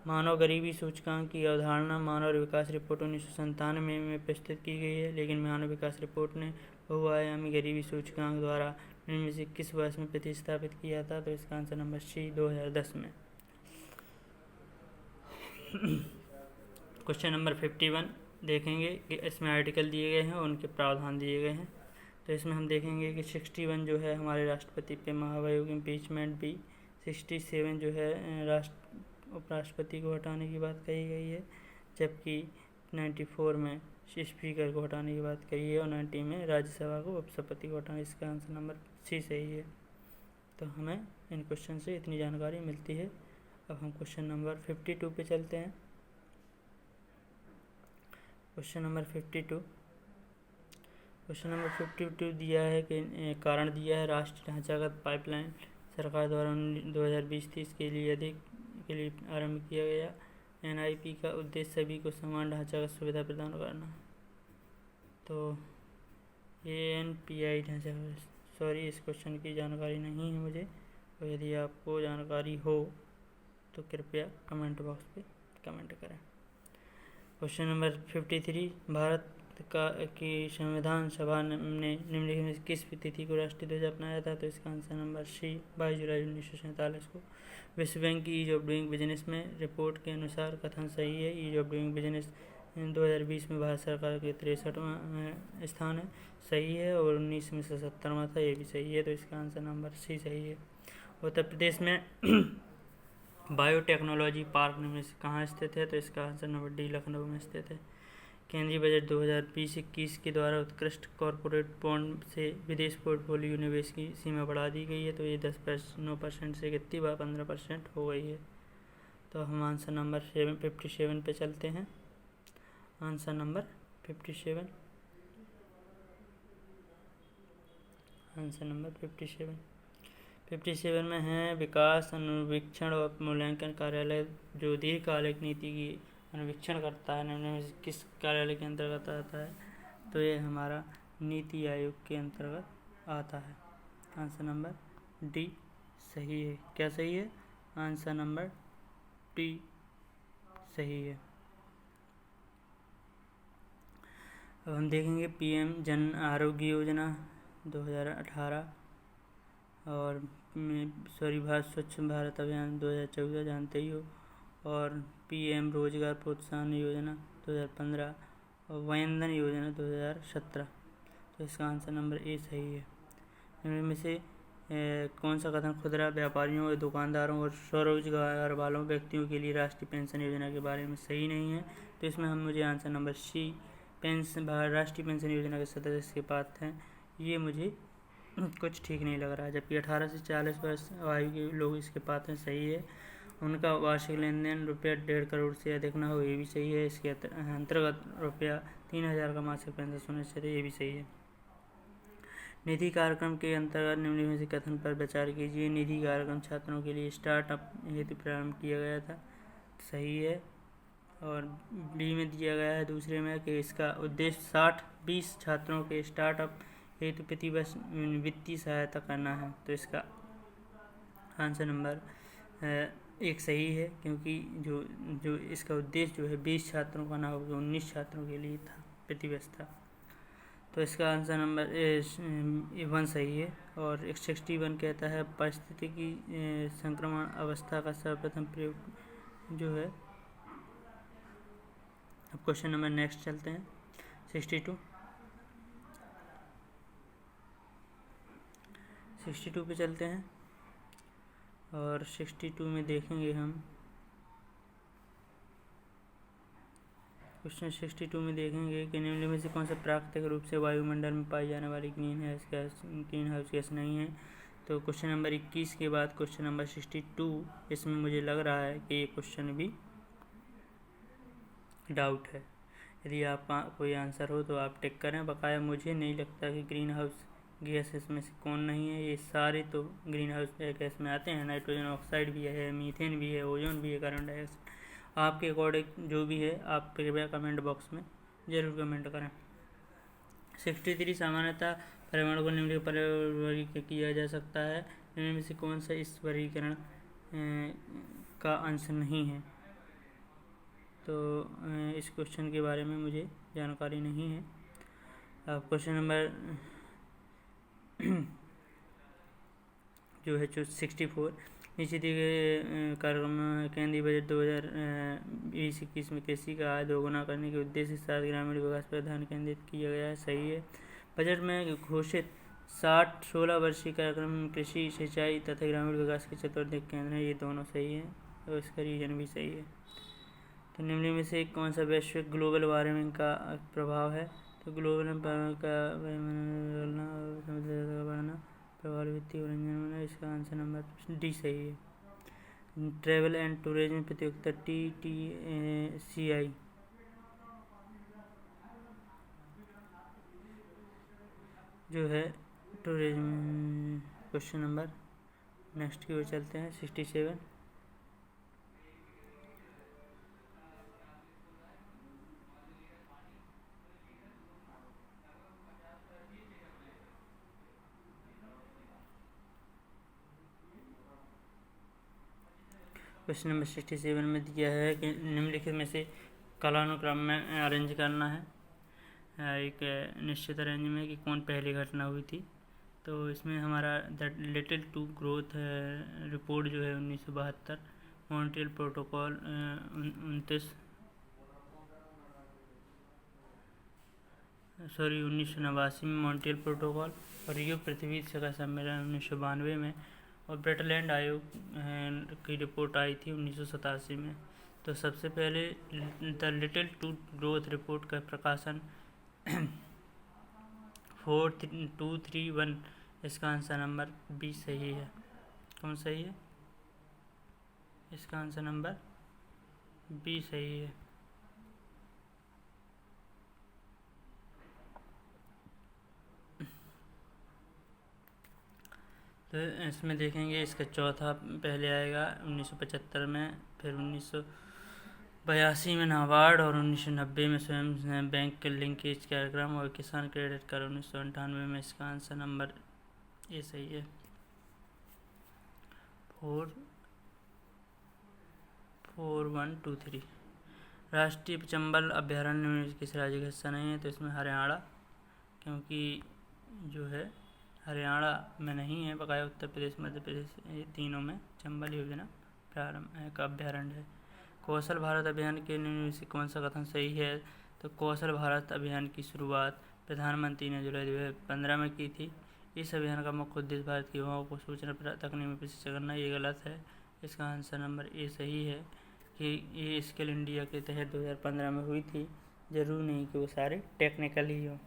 मानव गरीबी सूचकांक की अवधारणा मानव विकास रिपोर्ट 1997 में प्रस्तुत की गई है, लेकिन मानव विकास रिपोर्ट ने बहुआयामी गरीबी सूचकांक द्वारा इनमें से किस वर्ष में प्रतिस्थापित किया था। तो इसका आंसर नंबर सी 2010 में। क्वेश्चन नंबर 51 देखेंगे कि इसमें आर्टिकल दिए गए हैं और उनके प्रावधान दिए गए हैं। तो इसमें हम देखेंगे कि 61 जो है हमारे राष्ट्रपति पे महाभियोग इम्पीचमेंट भी, 67 जो है उपराष्ट्रपति को हटाने की बात कही गई है, जबकि 94 में स्पीकर को हटाने की बात कही है और 90 में राज्यसभा को उपसभापति को हटाने। इसका आंसर नंबर सी सही है। तो हमें इन क्वेश्चन से इतनी जानकारी मिलती है। अब हम क्वेश्चन नंबर 52 पे चलते हैं। क्वेश्चन नंबर 52 दिया है कि कारण दिया है राष्ट्रीय ढांचागत पाइपलाइन सरकार द्वारा 2020-30 के लिए आरंभ किया गया। NIP का उद्देश्य सभी को समान ढांचागत सुविधा प्रदान करना। तो ANPI ढांचागत, सॉरी इस क्वेश्चन की जानकारी नहीं है मुझे, और यदि आपको जानकारी हो तो कृपया कमेंट बॉक्स पे कमेंट करें। क्वेश्चन नंबर 53 भारत की संविधान सभा ने निम्नलिखित में किस तिथि को राष्ट्रीय ध्वज अपनाया था। तो इसका आंसर नंबर सी 22 जुलाई 1947 को। विश्व बैंक की ईज ऑफ डूइंग बिजनेस में रिपोर्ट के अनुसार कथन सही है। ईज ऑफ डूइंग बिजनेस 2020 में भारत सरकार के 63वां स्थान है, सही है, और 19 में 77वां था, ये भी सही है। तो इसका आंसर नंबर सी सही है। उत्तर प्रदेश में बायोटेक्नोलॉजी पार्क में कहाँ स्थित है। तो इसका आंसर नंबर डी लखनऊ में स्थित है। केंद्रीय बजट 2020-21 के द्वारा उत्कृष्ट कॉरपोरेट बॉन्ड से विदेश पोर्टफोलियो निवेश की सीमा बढ़ा दी गई है। तो ये 9% से कितनी 15% हो गई है। तो हम आंसर नंबर 57 पे चलते हैं। आंसर नंबर 57 में है विकास अनुवीक्षण और मूल्यांकन कार्यालय जो दीर्घकालिक नीति की अनुवीक्षण करता है, निम्न में किस कार्यालय के अंतर्गत आता है। तो ये हमारा नीति आयोग के अंतर्गत आता है। आंसर नंबर डी सही है। क्या सही है? आंसर नंबर डी सही है। अब हम देखेंगे PM जन आरोग्य योजना 2018 और भारत स्वच्छ भारत अभियान 2014 जानते ही हो, और PM रोजगार प्रोत्साहन योजना 2015 और वयन धन योजना 2017। तो इसका आंसर नंबर ए सही है। इनमें में से कौन सा कथन खुदरा व्यापारियों और दुकानदारों और स्वरोजगार वालों व्यक्तियों के लिए राष्ट्रीय पेंशन योजना के बारे में सही नहीं है? तो इसमें मुझे आंसर नंबर सी राष्ट्रीय पेंशन योजना के सदस्य इसके पात्र हैं, ये मुझे कुछ ठीक नहीं लग रहा है। जबकि 18 से 40 वर्ष आयु के लोग इसके पात्र हैं, सही है। उनका वार्षिक लेन देन ₹1.5 करोड़ से अधिक ना हो, ये भी सही है। इसके अंतर्गत ₹3,000 का मासिक पेंशन सुनिश्चित है, ये भी सही है। निधि कार्यक्रम के अंतर्गत निम्न में से कथन पर विचार कीजिए। निधि कार्यक्रम छात्रों के लिए स्टार्टअप हेतु प्रारंभ किया गया था, सही है। और बी में दिया गया है दूसरे में कि इसका उद्देश्य 60-20 छात्रों के स्टार्टअप हेतु प्रतिवर्ष वित्तीय सहायता करना है, तो इसका आंसर नंबर एक सही है, क्योंकि जो इसका उद्देश्य जो है 20 छात्रों का ना हो, 19 छात्रों के लिए था, प्रतिवर्ष था। तो इसका आंसर नंबर 1 सही है। और 61 कहता है पारिस्थितिकी संक्रमण अवस्था का सर्वप्रथम प्रयोग जो है। अब क्वेश्चन नंबर नेक्स्ट चलते हैं 62 पे चलते हैं। और 62 में देखेंगे हम क्वेश्चन 62 में देखेंगे कि निम्न में से कौन सा प्राकृतिक रूप से वायुमंडल में पाई जाने वाली ग्रीन हाउस गैस नहीं है? तो क्वेश्चन नंबर 21 के बाद क्वेश्चन नंबर 62, इसमें मुझे लग रहा है कि ये क्वेश्चन भी डाउट है। यदि आपका कोई आंसर हो तो आप टिक करें। बकाया मुझे नहीं लगता कि ग्रीन हाउस गैस इसमें से कौन नहीं है। ये सारे तो ग्रीन हाउस गैस में आते हैं। नाइट्रोजन ऑक्साइड भी है, मीथेन भी है, ओजोन भी है, कार्बन डाइऑक्साइड। आपके अकॉर्डिंग जो भी है आप कृपया कमेंट बॉक्स में ज़रूर कमेंट करें। 63 सामान्यतः परमाणु को निम्न वर्गीकृत किया जा सकता है। इनमें में से कौन सा इस वर्गीकरण का अंश नहीं है? तो इस क्वेश्चन के बारे में मुझे जानकारी नहीं है। अब क्वेश्चन नंबर जो है 64, नीचे दिए गए कार्यक्रम केंद्रीय बजट 2020-21 में कृषि का आय दोगुना करने के उद्देश्य के साथ ग्रामीण विकास पर ध्यान केंद्रित किया गया है, सही है। बजट में घोषित 16 वर्षीय कार्यक्रम कृषि, सिंचाई तथा ग्रामीण विकास के चतुर्थ केंद्र हैं, ये दोनों सही है और इसका रीजन भी सही है। तो निम्न में से कौन सा वैश्विक ग्लोबल वार्मिंग का प्रभाव है? तो ग्लोबल का बढ़ना प्रभाव वित्तीय और इसका आंसर नंबर डी सही है। ट्रैवल एंड टूरिज्म प्रतियोगिता TTCI जो है टूरिज्म। क्वेश्चन नंबर नेक्स्ट की ओर चलते हैं 67। क्वेश्चन नंबर 67 में दिया है कि निम्नलिखित में से कालानुक्रम में अरेंज करना है एक निश्चित अरेंज में कि कौन पहली घटना हुई थी। तो इसमें हमारा the little to growth report जो है 1972, मॉन्ट्रियल प्रोटोकॉल 1989 में मॉन्ट्रियल प्रोटोकॉल, और रियो पृथ्वी शिखर सम्मेलन 1992 में, और ब्रिटलैंड आयोग की रिपोर्ट आई थी 1987 में। तो सबसे पहले the little to growth report का प्रकाशन 4231, इसका आंसर नंबर बी सही है। कौन सही है? इसका आंसर नंबर बी सही है। तो इसमें देखेंगे इसका चौथा पहले आएगा 1975 में, फिर 1982 में नाबार्ड, और 1990 में स्वयं बैंक लिंकेज कार्यक्रम, और किसान क्रेडिट कार्ड 1998 में। इसका आंसर नंबर ये सही है 4123। राष्ट्रीय चंबल अभ्यारण्य किस राज्य का हिस्सा नहीं है? तो इसमें हरियाणा, क्योंकि जो है हरियाणा में नहीं है, बकाया उत्तर प्रदेश, मध्य प्रदेश, ये तीनों में चंबल योजना प्रारंभ का अभ्यारण्य है। कौशल भारत अभियान के निम्न में से कौन सा कथन सही है? तो कौशल भारत अभियान की शुरुआत प्रधानमंत्री ने जुलाई 2015 में की थी। इस अभियान का मुख्य उद्देश्य भारत की युवाओं को सूचना तकनीक में प्रशिक्षित करना। ये गलत है, इसका आंसर नंबर ए सही है कि ये स्किल इंडिया के तहत 2015 में हुई थी। ज़रूर नहीं कि वो सारे टेक्निकल ही हों।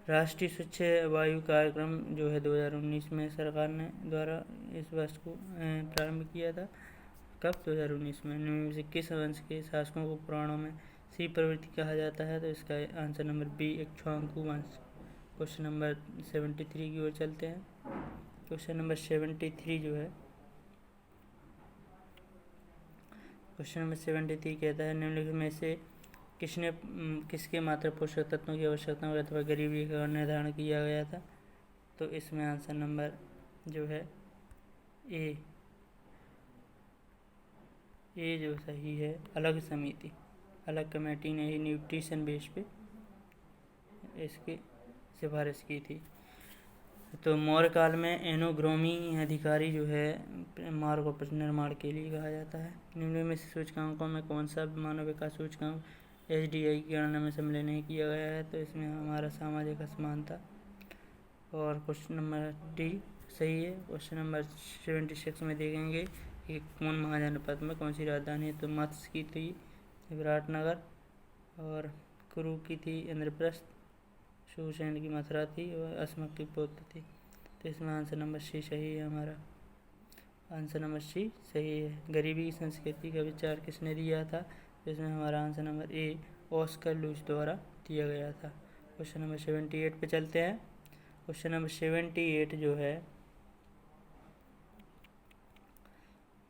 राष्ट्रीय स्वच्छ वायु कार्यक्रम जो है 2019 में सरकार ने द्वारा इस वर्ष को प्रारंभ किया था। कब? 2019 में। निम्न में किस वंश के शासकों को पुराणों में सी प्रवृत्ति कहा जाता है? तो इसका आंसर नंबर बी इक्ष्वाकु वंश। क्वेश्चन नंबर 73 की ओर चलते हैं। क्वेश्चन नंबर 73 जो है, क्वेश्चन नंबर 73 कहता है निम्नलिखित में से किसके मात्र पोषक तत्वों की आवश्यकताओं अथवा गरीबी का निर्धारण किया गया था? तो इसमें आंसर नंबर जो है ए जो सही है। अलग समिति, अलग कमेटी ने ही न्यूट्रिशन बेस पे इसकी सिफारिश की थी। तो मौर्य काल में एनोग्रामी अधिकारी जो है मार्गों पर निर्माण के लिए कहा जाता है। निम्न में से सूचकांकों में कौन सा मानव विकास सूचकांक SDI की गणना में सम्मिलित नहीं किया गया है? तो इसमें हमारा सामाजिक असमानता और क्वेश्चन नंबर डी सही है। क्वेश्चन नंबर 76 में देखेंगे कि कौन महाजनपद में कौन सी राजधानी है? तो मत्स्य की थी विराटनगर और कुरु की थी इंद्रप्रस्थ, सुसेन की मथुरा थी और अस्मक की पौत्र थी। तो इसमें आंसर नंबर सी सही है। हमारा आंसर नंबर सी सही है। गरीबी की संस्कृति का विचार किसने दिया था? तो इसमें हमारा आंसर नंबर ए ऑस्कर लूज द्वारा दिया गया था। क्वेश्चन नंबर 78 पे चलते हैं। क्वेश्चन नंबर 78 जो है,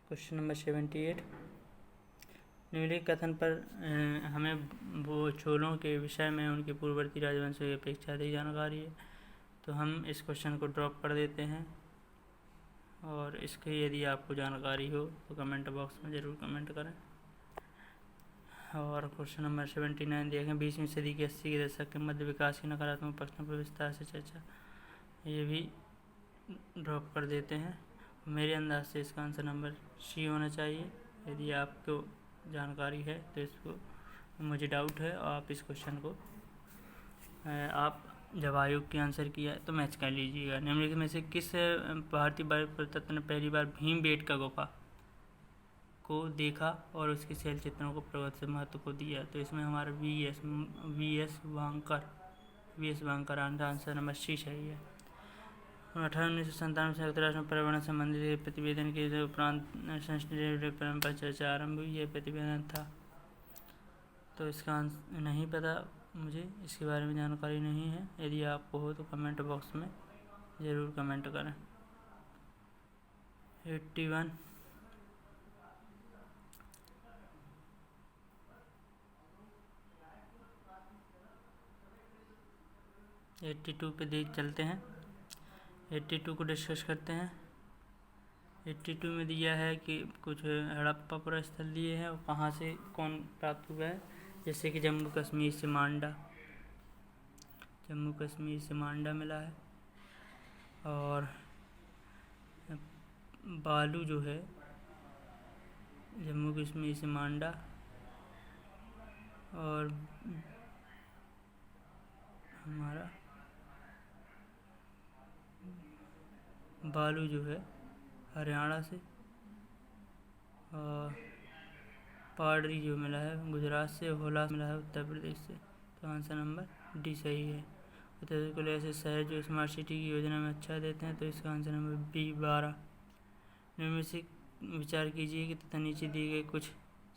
क्वेश्चन नंबर 78 निम्नलिखित कथन पर हमें वो चोलों के विषय में उनके पूर्ववर्ती राजवंशों की अपेक्षा अधिक जानकारी है। तो हम इस क्वेश्चन को ड्रॉप कर देते हैं और इसके यदि आपको जानकारी हो तो कमेंट बॉक्स में ज़रूर कमेंट करें। और क्वेश्चन नंबर 79 देखें। 20वीं सदी के 80 के दशक के मध्य विकास के नकारात्मक पक्षों पर विस्तार से चर्चा, ये भी ड्रॉप कर देते हैं। मेरे अंदाज से इसका आंसर नंबर सी होना चाहिए। यदि आपको जानकारी है तो इसको, मुझे डाउट है, आप इस क्वेश्चन को आप जब आयोग के आंसर किया तो मैच कर लीजिएगा। निम्नलिखित में से किस भारतीय पुरातत्व ने पहली बार भीमबेटका गुफा को देखा और उसके शैल चित्रों को प्रगति से महत्व को दिया? तो इसमें हमारा V S Vankar answer number C सही है। 1997 संयुक्त राष्ट्र में पर्यावरण संबंधित प्रतिवेदन के उपरांत संस्कृति परंपरा चर्चा आरंभ हुई। यह प्रतिवेदन था, तो इसका आंसर नहीं पता, मुझे इसके बारे में जानकारी नहीं है। यदि आपको हो तो कमेंट बॉक्स में ज़रूर कमेंट करें। 81 82 पे देख चलते हैं। 82 को डिस्कस करते हैं। 82 में दिया है कि कुछ हड़प्पा पुरास्थल दिए हैं और कहाँ से कौन प्राप्त हुआ है, जैसे कि जम्मू कश्मीर से मांडा मिला है। और बालू जो है जम्मू कश्मीर से मांडा, और हमारा बालू जो है हरियाणा से, और पाडरी जो मिला है गुजरात से, होला मिला है उत्तर प्रदेश से। तो आंसर नंबर डी सही है। उत्तर प्रदेश को ऐसे शहर जो स्मार्ट सिटी की योजना में अच्छा देते हैं, तो इसका आंसर नंबर बी 12। इनमें से विचार कीजिए कि तथा नीचे दिए गए कुछ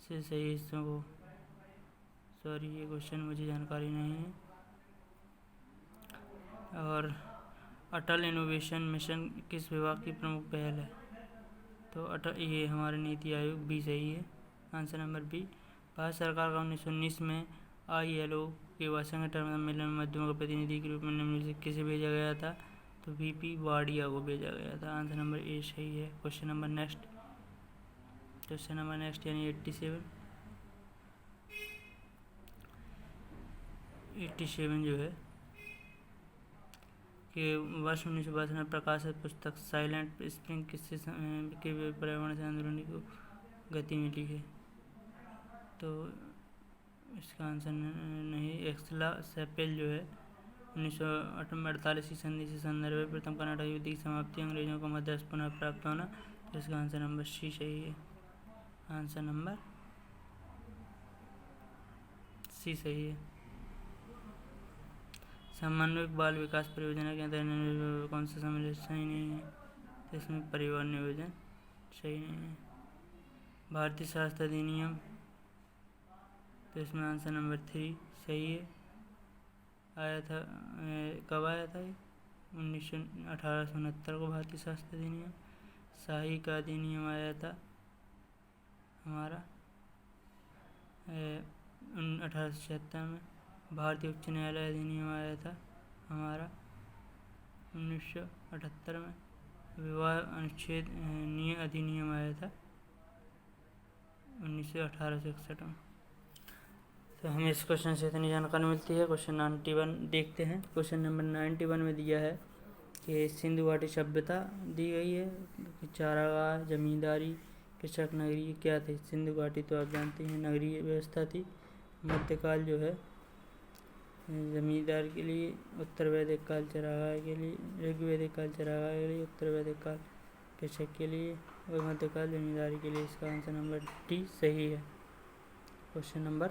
से सही हिस्सों को, ये क्वेश्चन मुझे जानकारी नहीं है। और अटल इनोवेशन मिशन किस विभाग की प्रमुख पहल है? तो ये हमारे नीति आयोग बी सही है। Answer number B. भारत सरकार का 1919 में ILO के वाशिंगटन सम्मेलन में मध्यमों के प्रतिनिधि के रूप में निम्न से किसे भेजा गया था? तो VP वाडिया को भेजा गया था। आंसर नंबर ए सही है। क्वेश्चन नंबर नेक्स्ट यानी 87 जो है कि वर्ष 1962 में प्रकाशित पुस्तक साइलेंट स्प्रिंग किससे के पर्यावरण से आंदोलन को गति मिली है? तो इसका आंसर नहीं, एक्सला सेपेल जो है 1948 की संधि से संदर्भ है। प्रथम कर्नाटक युद्ध की समाप्ति, अंग्रेजों को मध्यस्थ पुनः प्राप्त होना। तो इसका आंसर नंबर सी सही है। आंसर नंबर सी सही है। समन्वयक बाल विकास परियोजना के अंतर्गत कौन सा सम्मिलित सही नहीं है। तो इसमें परिवहन नियोजन सही नहीं है। भारतीय स्वास्थ्य अधिनियम, तो इसमें आंसर नंबर 3 सही है। आया था कब आया था ये? 1869 को भारतीय स्वास्थ्य अधिनियम। शाही का अधिनियम आया था हमारा 1876 में। भारतीय उच्च न्यायालय अधिनियम आया था हमारा 1978 में। विवाह अनुच्छेद अधिनियम आया था 1861 में। तो हमें इस क्वेश्चन से इतनी जानकारी मिलती है। क्वेश्चन 91 देखते हैं। क्वेश्चन नंबर 91 में दिया है कि सिंधु घाटी सभ्यता दी गई है। चारागाह, जमींदारी, कृषक नगरी क्या थे? सिंधु घाटी तो आप जानते हैं नगरीय व्यवस्था थी। मध्यकाल जो है जमींदार के लिए, उत्तर वैदिक काल चारागाह के लिए, ऋग्वैदिक काल चारागाह के लिए, उत्तर वैदिक काल कृषक के लिए और मध्यकाल जमींदारी के लिए। इसका आंसर नंबर डी सही है। क्वेश्चन नंबर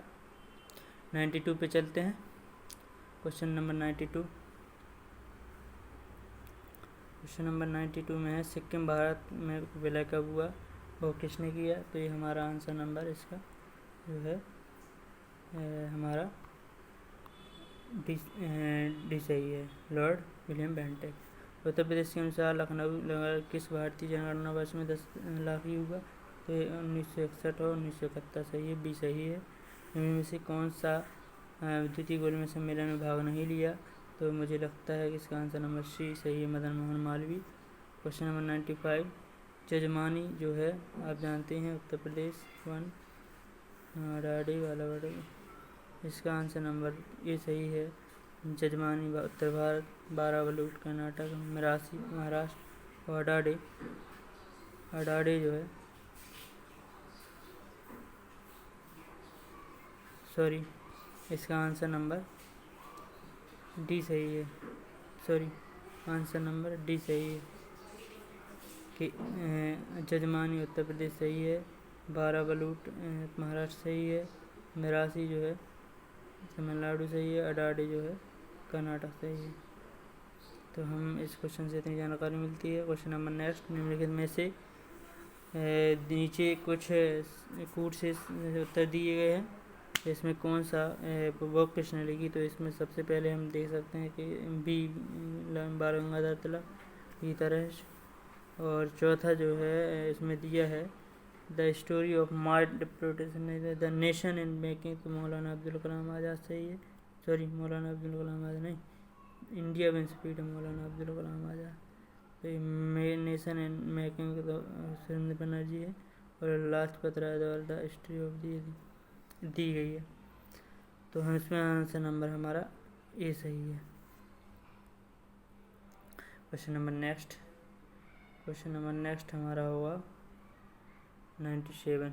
92 पे चलते हैं। Question number 92। क्वेश्चन नंबर 92 में है सिक्किम भारत में विलय कब हुआ, वो किसने किया? तो ये हमारा आंसर नंबर इसका जो है हमारा डी सही है, Lord William Bentinck. Uttar Pradesh के अनुसार लखनऊ किस भारतीय जनगणना वर्ष में 10 लाख ही हुआ? तो 1961 और 1971 सही है, बी सही है। इनमें से कौन सा द्वितीय गोलमेज सम्मेलन में भाग नहीं लिया? तो मुझे लगता है कि इसका आंसर नंबर सी सही है, मदन मोहन मालवीय। Question number 95। जजमानी जो है आप जानते हैं उत्तर प्रदेश 1 डाडी वाला बड़े। इसका आंसर नंबर ए सही है। जजमानी उत्तर भारत, बाराबलूट कर्नाटक, मरासी महाराष्ट्र और अडाडे जो है सॉरी इसका आंसर नंबर डी सही है। आंसर नंबर डी सही है कि जजमानी उत्तर प्रदेश सही है, बाराबलूट महाराष्ट्र सही है, मरासी जो है तमिलनाडु सही है, अडाडे जो है कर्नाटक सही है। तो हम इस क्वेश्चन से इतनी जानकारी मिलती है। Question number next. निम्नलिखित में से नीचे कुछ कूट से उत्तर दिए गए हैं, इसमें कौन सा बुक किसने लिखी? तो इसमें सबसे पहले हम देख सकते हैं कि बी बाल गंगाधर तिलक, गीता रहस्य। और चौथा जो है इसमें दिया है the story of my deputation the nation in making, तो मौलाना अब्दुल कलाम आज़ाद सही है। मौलाना अब्दुल कलाम आज़ाद नहीं, इंडिया विंस फ्रीडम, मौलाना अब्दुल कलाम आज़ाद। तो नेशन इन मेकिंग तो सुरेंद्र बनर्जी है। और लाजपत राय द्वारा द हिस्ट्री ऑफ दी गई है। तो हम इसमें आंसर नंबर हमारा ए सही है। क्वेश्चन नंबर नेक्स्ट हमारा होगा 97।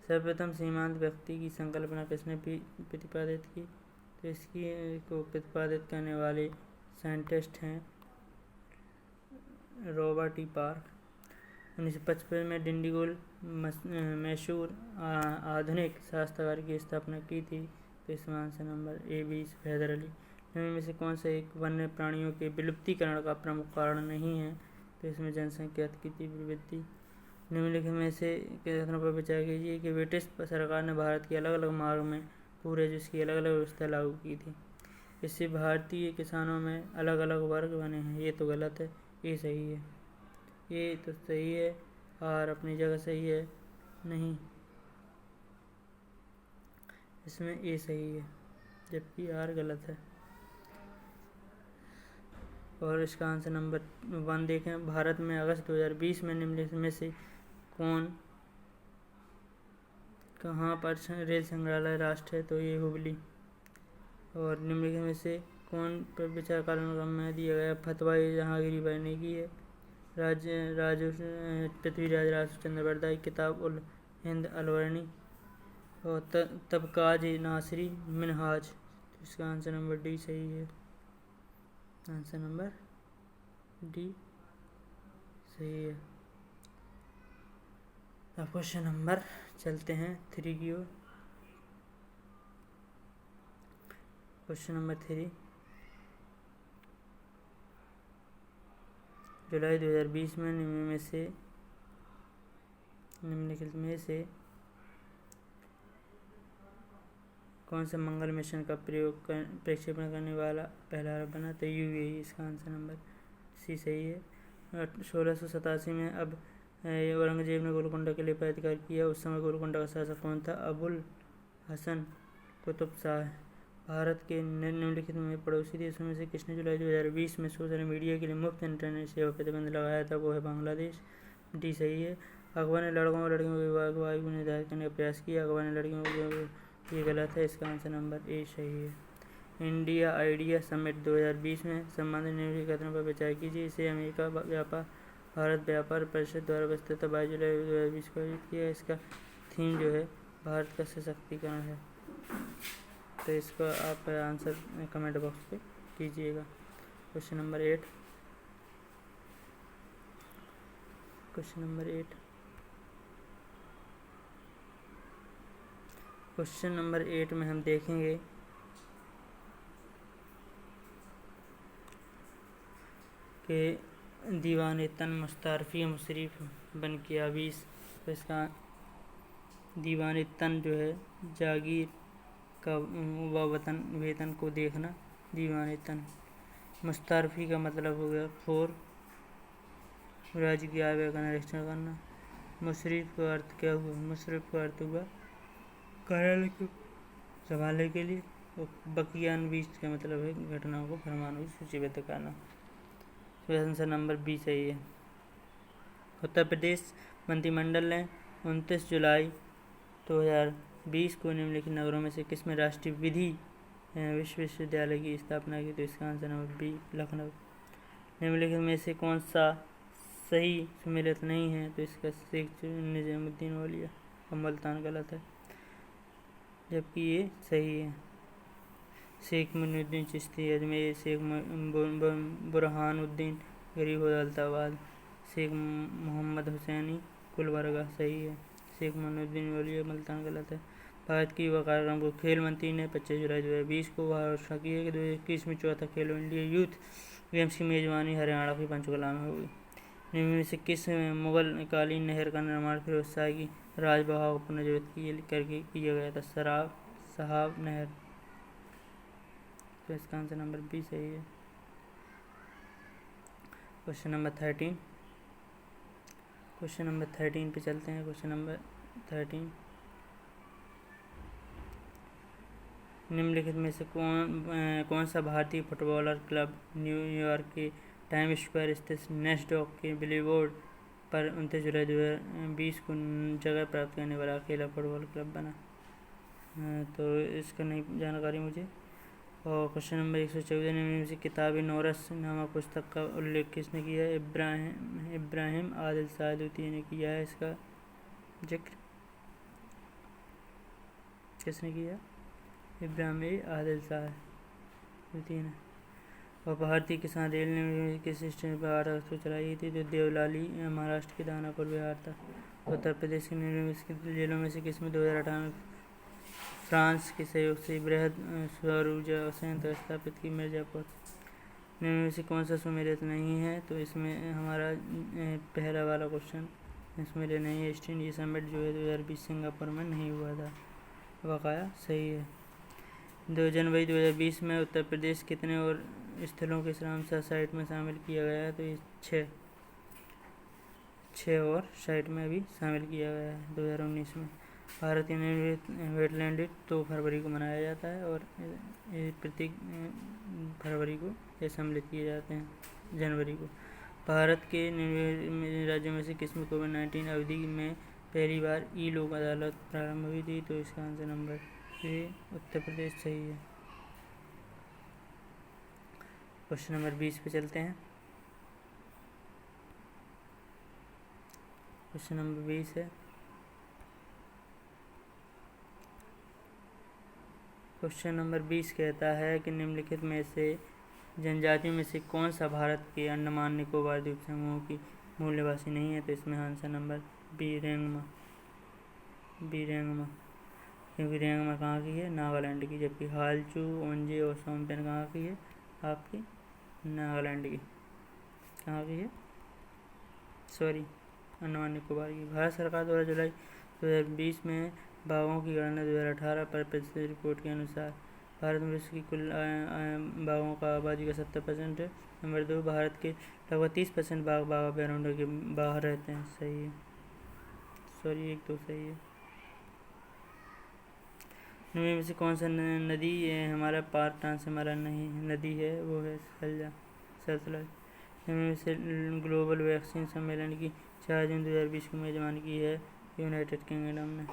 सर्वप्रथम सीमांत व्यक्ति की संकल्पना किसने प्रतिपादित की? तो इसकी को प्रतिपादित करने वाले साइंटिस्ट हैं रॉबर्ट ई पार्क। 1955 में डिंडीगुल मैसूर आधुनिक शास्त्रागार की स्थापना की थी। तो इसमें answer number A B Haidar Ali. निम्न में से कौन सा एक वन्य प्राणियों के विलुप्तीकरण का प्रमुख कारण नहीं है? तो इसमें जनसंख्या की तीव्र वृद्धि। निम्नलिखित में से कथनों पर विचार कीजिए कि ब्रिटिश सरकार ने भारत के अलग अलग मार्ग में पूरे जिसकी अलग अलग व्यवस्था लागू की थी। इससे भारतीय किसानों में अलग अलग वर्ग बने हैं। ये तो गलत है, ये सही है। ये तो सही है, आर अपनी जगह सही है नहीं, इसमें ए सही है जबकि आर गलत है। और इसका आंसर नंबर 1 देखें। भारत में अगस्त 2020 में निम्नलिखित में से कहाँ पर रेल संग्रहालय राष्ट्र है? तो ये हुबली। और निम्नलिखित में से कौन पर विचार कानून में दिया गया फतवा जहांगीरी बरने की है? पृथ्वीराज राजचंद्र बरदाई, किताब उल हिंद अलवर्णी। और तबकाज नासरी मिनहाज, तो इसका आंसर नंबर डी सही है। आंसर नंबर डी सही है। अब क्वेश्चन नंबर चलते हैं 3 की ओर। क्वेश्चन नंबर 3, जुलाई 2020 में निम्नलिखित में से कौन सा मंगल मिशन का प्रक्षेपण करने वाला पहला अरब बना? तो यूएई, इसका आंसर नंबर सी सही है। 1687 में अब औरंगजेब ने गोलकुंडा के लिए पर अधिकार किया। उस समय गोलकुंडा का शासक कौन था? अबुल हसन कुतुब शाह। भारत के निम्नलिखित में पड़ोसी देशों में से किसने जुलाई 2020 में सोशल मीडिया के लिए मुफ्त इंटरनेट सेवा प्रतिबंध लगाया था? वो है बांग्लादेश। डी सही है। अकबर ने लड़कों और लड़कियों के विवाह को आयु निर्धारित करने का प्रयास किया। अकबर ने लड़कियों को, ये गलत है, इसका आंसर नंबर ए सही है। इंडिया आइडिया समिट 2020 में संबंधित निम्नलिखित कथनों पर विचार कीजिए। इसे अमेरिका भारत व्यापार परिषद द्वारा वस्तुतः 22 जुलाई 2020 को आयोजित किया। इसका थीम जो है भारत का सशक्तिकरण है। तो इसका आप आंसर कमेंट बॉक्स पे कीजिएगा। Question number 8, question number 8, question number 8 में हम देखेंगे कि दीवान तन मुस्तारफी मुशर्रफ बन किया 20। तो इसका दीवान तन जो है जागीर का व वेतन को देखना, दीवान तन। मुस्तारफी का मतलब हो गया 4, राज्य की आय व्यय का निरीक्षण करना। मुशर्रफ का अर्थ क्या हुआ? मुशर्रफ का अर्थ हुआ कार्यालय को संभालने के लिए। और बकियान 20 का मतलब है घटनाओं को फरमानों की सूचीबद्ध करना। आंसर नंबर बी सही है। उत्तर प्रदेश मंत्रिमंडल ने 29 जुलाई 2020 को निम्नलिखित नगरों में से किसमें राष्ट्रीय विधि विश्वविद्यालय की स्थापना की? तो इसका आंसर नंबर बी लखनऊ। निम्नलिखित में से कौन सा सही सुमेलित नहीं है? तो इसका शेख निजामुद्दीन औलिया और मुल्तान गलत है, जबकि ये सही है। शेख मुइनुद्दीन चिश्ती अजमेर, शेख बुरहानुद्दीन गरीब दौलताबाद, शेख मोहम्मद हुसैनी गुलबर्गा सही है। शेख मुइनुद्दीन औलिया मुल्तान गलत है। भारत की युवा कार्यक्रम को खेल मंत्री ने 25 जुलाई 2020 को घोषणा की है कि 2021 में चौथा खेलो इंडिया यूथ गेम्स की मेजबानी हरियाणा की पंचकुला में होगी। निम्न में से किस मुगल कालीन नहर का निर्माण फिरोज शाह की राजबहाव को पुनर्जीवित करके किया गया था? सहाब नहर। तो इसका आंसर नंबर बी सही है। क्वेश्चन नंबर 13, क्वेश्चन नंबर 13 पे चलते हैं। क्वेश्चन नंबर 13, निम्नलिखित में से कौन सा भारतीय फुटबॉलर क्लब न्यूयॉर्क के टाइम स्क्वायर स्थित नेस्डॉक के बिलबोर्ड पर 29 जुलाई 2020 को जगह प्राप्त करने वाला अकेला फुटबॉल क्लब बना? तो इसका नहीं जानकारी मुझे। और क्वेश्चन नंबर 114, में से किताब नोरस नामक पुस्तक का उल्लेख किसने किया है? इब्राहिम आदिल शाह द्वितीय ने किया है। इसका जिक्र किसने किया? इब्राहिम आदिल शाह द्वितीय ने। और भारतीय किसान रेल ने किस स्टेशन पर 8 अगस्त को चलाई थी? तो देवलाली महाराष्ट्र के दानापुर बिहार था। उत्तर प्रदेश के निम्नलिखित जिलों में से किसमें 2018 में फ्रांस के सहयोग से बृहद सौर ऊर्जा संयंत्र स्थापित की? मिर्जापुर। निम्न में से कौन सा सुमेलित नहीं है? तो इसमें हमारा पहला वाला क्वेश्चन सुमेलित नहीं है। ईस्ट इंडिया समिट जो है 2020 सिंगापुर में नहीं हुआ था, बकाया सही है। 2 जनवरी 2020 में उत्तर प्रदेश कितने और स्थलों के रामसर साइट में शामिल किया गया है? तो ये 6 और साइट में भी शामिल किया गया है 2019 में। भारतीय वेटलैंड 2 फरवरी को मनाया जाता है और प्रत्येक फरवरी को ये सम्मिलित किए जाते हैं जनवरी को। भारत के राज्यों में से किसमें कोविड-19 अवधि में पहली बार ई लोक अदालत प्रारंभ हुई थी? तो इसका आंसर नंबर ए उत्तर प्रदेश सही है। क्वेश्चन नंबर 20 पे चलते हैं। क्वेश्चन नंबर 20 है, क्वेश्चन नंबर 20 कहता है कि निम्नलिखित में से जनजातियों में से कौन सा भारत के अंडमान निकोबार द्वीप समूह की मूल निवासी नहीं है। तो इसमें आंसर नंबर बी रेंगमा, क्योंकि रेंगमा कहाँ की है, नागालैंड की, जबकि हालचू, ओंजे और सोमपेन कहाँ की है, आपकी नागालैंड की, कहाँ की है, सॉरी अंडमान निकोबार की। भारत सरकार द्वारा जुलाई 2020 में बाघों की गणना 2018 पर प्रकाशित रिपोर्ट के अनुसार भारत में विश्व की कुल बाघों का आबादी का 70% है। नंबर 2, भारत के लगभग 30% बाघ अभयारण्यों के बाहर रहते हैं। सही है, सॉरी 1-2 सही है। निम्न में से कौन सा नदी हमारा पार ट्रांसमारा नहीं नदी है, वो है सतलज। निम्न में से ग्लोबल वैक्सीन सम्मेलन की 4 जून 2020 को मेजबानी की है यूनाइटेड किंगडम ने।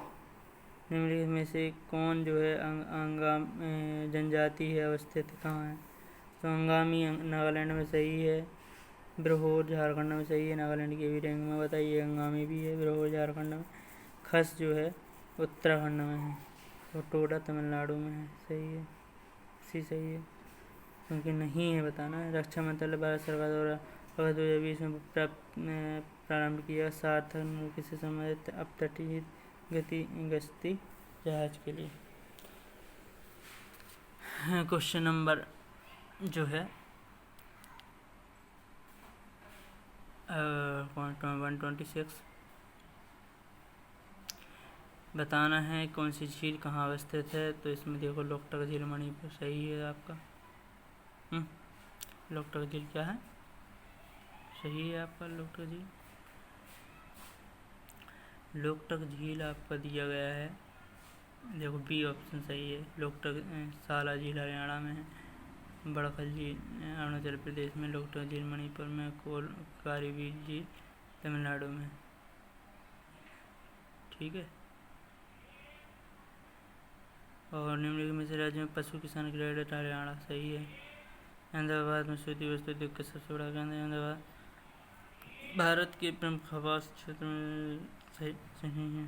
निम्नलिखित में से कौन जो है जनजाति है अवस्थित कहाँ है। तो अंगामी नागालैंड में सही है, ब्रहोर झारखंड में सही है, नागालैंड की भी रैंक में बताइए, अंगामी भी है, ब्रहोर झारखंड में, खस जो है उत्तराखंड में है और टोडा तमिलनाडु में है। सही है, सही है, क्योंकि नहीं है बताना है। रक्षा मंत्रालय भारत सरकार द्वारा अगस्त 2020 में प्रारंभ किया सार्थक नौकरी से संबंधित अपतटीय गश्ती जहाज के लिए। क्वेश्चन नंबर जो है 126 बताना है कौन सी झील कहाँ अवस्थित है। तो इसमें देखो लोकटक झील मणिपुर सही है आपका। लोकटक झील क्या है, सही है आपका लोकटक झील। लोकटक झील आपका दिया गया है, देखो बी ऑप्शन सही है। लोकटक साला झील हरियाणा में है, बड़खल झील अरुणाचल प्रदेश में, लोकटक झील मणिपुर में, कारी झील तमिलनाडु में। ठीक है। और निम्नलिखित में से राज्य में पशु किसान क्रेडिट हरियाणा सही है। अहमदाबाद में सूती वस्त्र उद्योग का सबसे बड़ा केंद्र है। अहमदाबाद भारत के प्रमुख आवास क्षेत्र में सही है,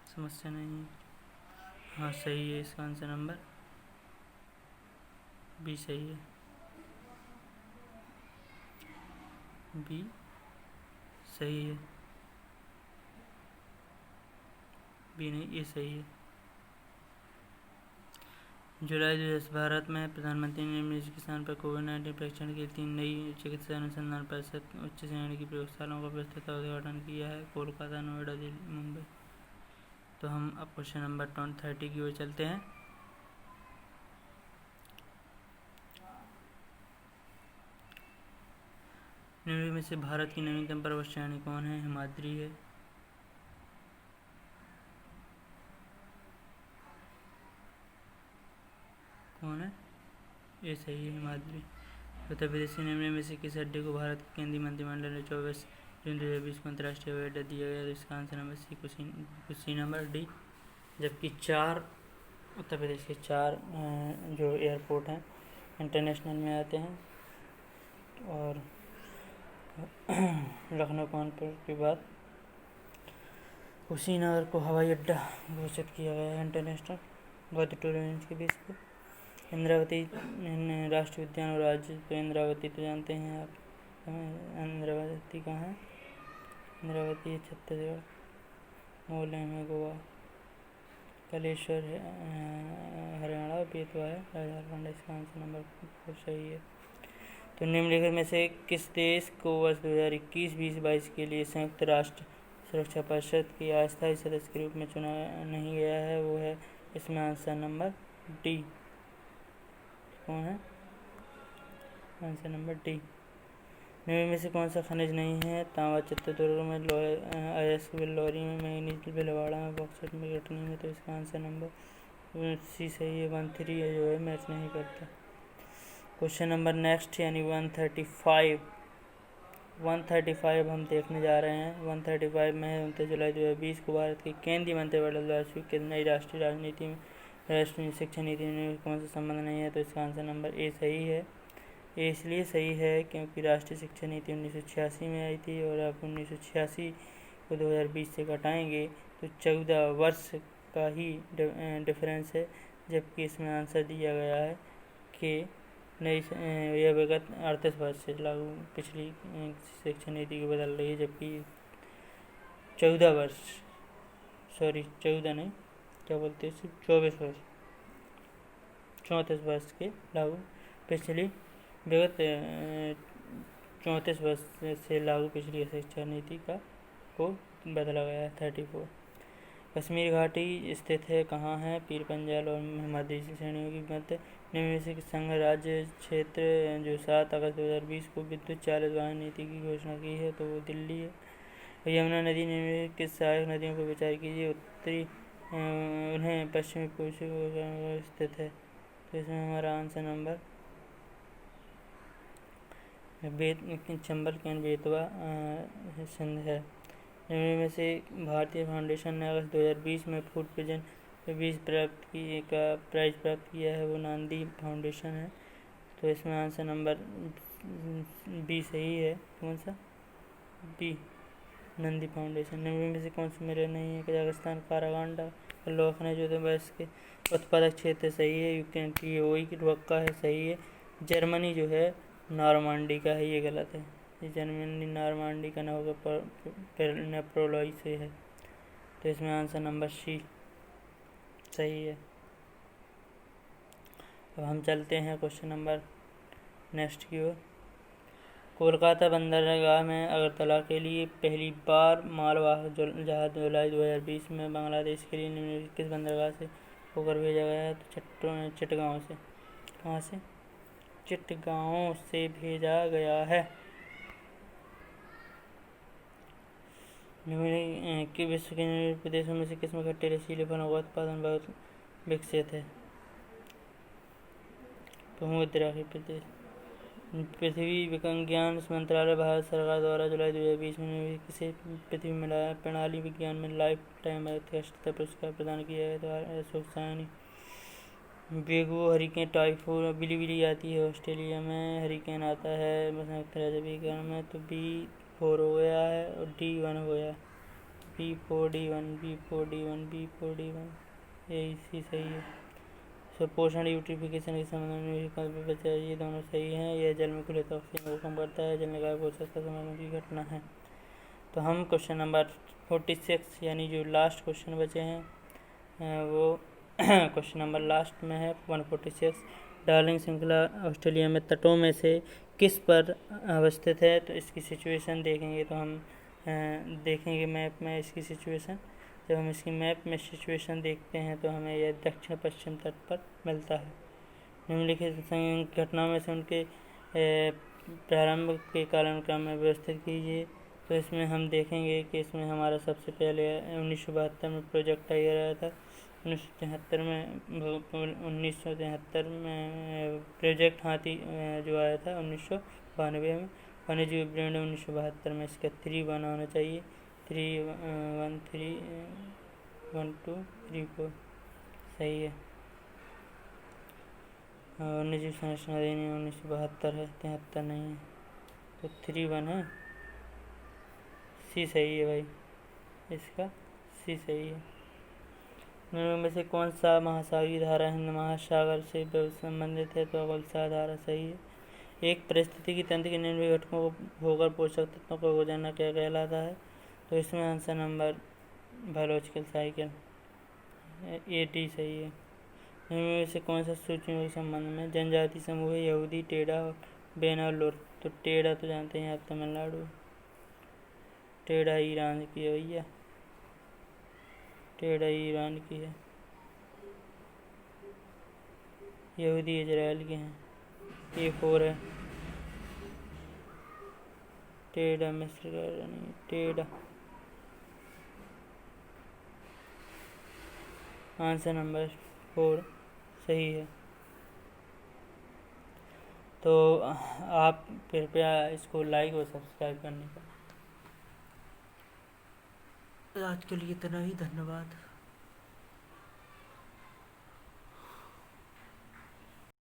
समस्या नहीं है। हाँ सही है, इसका आंसर नंबर बी सही है, बी सही है, बी नहीं ये सही है। जुलाई 2010 भारत में प्रधानमंत्री ने निम्नलिखित किसान पर कोविड-19 परीक्षण के 3 नई चिकित्सा अनुसंधान परिषद उच्च श्रेणी की प्रयोगशालाओं का विस्तृत उद्घाटन किया है, कोलकाता, नोएडा, दिल्ली, मुंबई। तो हम अब क्वेश्चन नंबर 30 की ओर चलते हैं। निम्नलिखित में से भारत की नवीनतम पर्वत श्रेणी कौन है। हिमाद्री है, कौन है, ये सही है हिमाद्री। उत्तर प्रदेश के निम्न में से किस अड्डे को भारत के केंद्रीय मंत्रिमंडल ने 24 जून 2020 को अंतर्राष्ट्रीय हवाई अड्डा दिया गया। तो इसका answer number C Kushinagar D. जबकि 4 उत्तर प्रदेश के 4 जो एयरपोर्ट हैं इंटरनेशनल में आते हैं, और लखनऊ कानपुर के बाद कुशीनगर को हवाई अड्डा घोषित किया गया है इंटरनेशनल बौद्ध टूरिज्म के बेस पर। इंद्रावती राष्ट्रीय उद्यान और राज्य, तो इंद्रावती तो जानते हैं आप, इंद्रावती कहाँ है, इंद्रावती है छत्तीसगढ़, मोलेम है गोवा, कलेश्वर है हरियाणा, बेतवा है झारखंड। इसका आंसर नंबर 4 सही है। तो निम्नलिखित में से किस देश को वर्ष 2021-2022 के लिए संयुक्त राष्ट्र सुरक्षा परिषद के अस्थायी सदस्य के रूप में चुना नहीं गया है, वो है इसमें आंसर नंबर डी। कौन है, आंसर नंबर डी। निम्न में से कौन सा खनिज नहीं है। तांबा चित्रदुर्ग में, अयस्क बिल्लौरी में, मैग्नीज भीलवाड़ा में, बॉक्साइट में, कटनी में। तो इसका आंसर नंबर सी सही है। 13 जो है मैच नहीं करता। क्वेश्चन नंबर नेक्स्ट यानी 135 हम देखने जा रहे हैं। 135 में 29 जुलाई 2020 को भारत के केंद्रीय मंत्रिमंडल द्वारा स्वीकृत नई राष्ट्रीय राजनीति में राष्ट्रीय शिक्षा नीति में कौन सा संबंध नहीं है। तो इसका आंसर नंबर ए सही है। ये इसलिए सही है क्योंकि राष्ट्रीय शिक्षा नीति 1986 में आई थी, और अब 1986 को 2020 से घटाएंगे तो 14 वर्ष का ही डिफरेंस है। जबकि इसमें आंसर दिया गया है कि नई यह विगत 38 वर्ष से लागू पिछली शिक्षा नीति को बदल रही है, जबकि 14 वर्ष 14 नहीं, क्या बोलते हैं, सिर्फ 24 वर्ष 34 वर्ष के लागू पिछली विगत 34 वर्ष से लागू पिछली शिक्षा नीति को बदला गया है। 34। कश्मीर घाटी स्थित है कहाँ है? पीर पंजाल और हिमाद्री श्रेणियों की मध्य निम्न में से संघ राज्य क्षेत्र जो 7 अगस्त 2020 को विद्युत चालित वाहन नीति की घोषणा की है, तो वो दिल्ली है। यमुना नदी निम्न किस सहायक नदियों पर विचार कीजिए? उत्तरी उन्हें पश्चिमी पूर्व स्थित है, तो इसमें हमारा आंसर नंबर चंबल कैन बेतवा सिंध है। निम्न में से भारतीय फाउंडेशन ने अगस्त 2020 में फूड विजन 20 प्राइज प्राप्त किया है, वो नांदी फाउंडेशन है, तो इसमें आंसर नंबर बी सही है। कौन सा? B, Nandi foundation. निम्न में से कौन सा मेरे नहीं है? कजाकिस्तान कारागांडा लोखने जो तो बस के उत्पादक क्षेत्र सही है। यूक्रेन की वक्का है, सही है। जर्मनी जो है नॉर्मांडी का है, ये गलत है। ये जर्मनी नॉर्मांडी का ना होगा, नेप्रोलॉई से है, तो इसमें आंसर नंबर सी सही है। अब हम चलते हैं क्वेश्चन नंबर नेक्स्ट की ओर। कोलकाता बंदरगाह में अगरतला के लिए पहली बार मालवाहक जहाज जुलाई 2020 में बांग्लादेश के लिए निम्नलिखित किस बंदरगाह से होकर भेजा गया है? तो चिटगांव से। कहाँ से? चिटगांव से भेजा गया है। कि विश्व के निम्नलिखित प्रदेशों में से किसमें खट्टे रसीले फलों का उत्पादन बहुत विकसित है? भूमध्य प्रदेश। पृथ्वी विज्ञान मंत्रालय भारत सरकार द्वारा जुलाई 2020 में किसे पृथ्वी प्रणाली विज्ञान में लाइफ टाइम उत्कृष्टता पुरस्कार प्रदान किया है? तो अशोक साहनी। बेगो हरिकेन टाइफून बिली आती है ऑस्ट्रेलिया में, हरिकेन आता है संयुक्त राज्य अमेरिका में, तो B4 हो गया है और D1 हो गया। B4D1 यही सी सही है। पोषण यूट्रिफिकेशन के संबंध में बचा, ये दोनों सही हैं। यह जल में खुले ऑक्सीजन को कम करता है, जल निकाय पोषक का समागम की घटना है। तो हम क्वेश्चन नंबर 46 यानी जो लास्ट क्वेश्चन बचे हैं वो क्वेश्चन नंबर लास्ट में है 146। डार्लिंग श्रृंखला ऑस्ट्रेलिया में तटों में से किस पर अवस्थित है? तो इसकी सिचुएशन देखेंगे, तो हम देखेंगे मैप में इसकी सिचुएशन। जब हम इसकी मैप में सिचुएशन देखते हैं तो हमें यह दक्षिण पश्चिम तट पर मिलता है। निम्नलिखित घटनाओं में से उनके प्रारंभ के कालक्रम में व्यवस्थित कीजिए। तो इसमें हम देखेंगे कि इसमें हमारा सबसे पहले 1972 में प्रोजेक्ट टाइगर आया था। 1973 में प्रोजेक्ट हाथी जो आया था 1992 में। वन्यजीव ब्रांड 1972 में। इसका 3 होना चाहिए, 3 1 3 1 2 3 4 सही है। वन्यजीव संरक्षण अधिनियम 1972 है, 73 नहीं है, तो 3 1 है। सी सही है भाई, इसका सी सही है। निम्न में से कौन सा महासागरीय धारा हिंद महासागर से संबंधित है? तो अगलसा धारा सही है। एक पारिस्थितिकी तंत्र के निम्न घटकों को होकर पोषक तत्वों का गुजरना क्या कहलाता है? तो इसमें answer number biological cycle A-D सही है। निम्न में से कौन सा सूचियों के संबंध में जनजाति समूह है? यहूदी, टेढ़ा और बेनालुर। तो टेढ़ा तो जानते हैं आप, तमिलनाडु। टेढ़ा ईरान की है भैया, टेढ़ा ईरान की है। यहूदी इजराइल के हैं। A4 है। टेढ़ा मिस्र का नहीं, टेढ़ा आंसर नंबर 4 सही है। तो आप कृपया इसको लाइक और सब्सक्राइब करने का। आज के लिए इतना ही, धन्यवाद।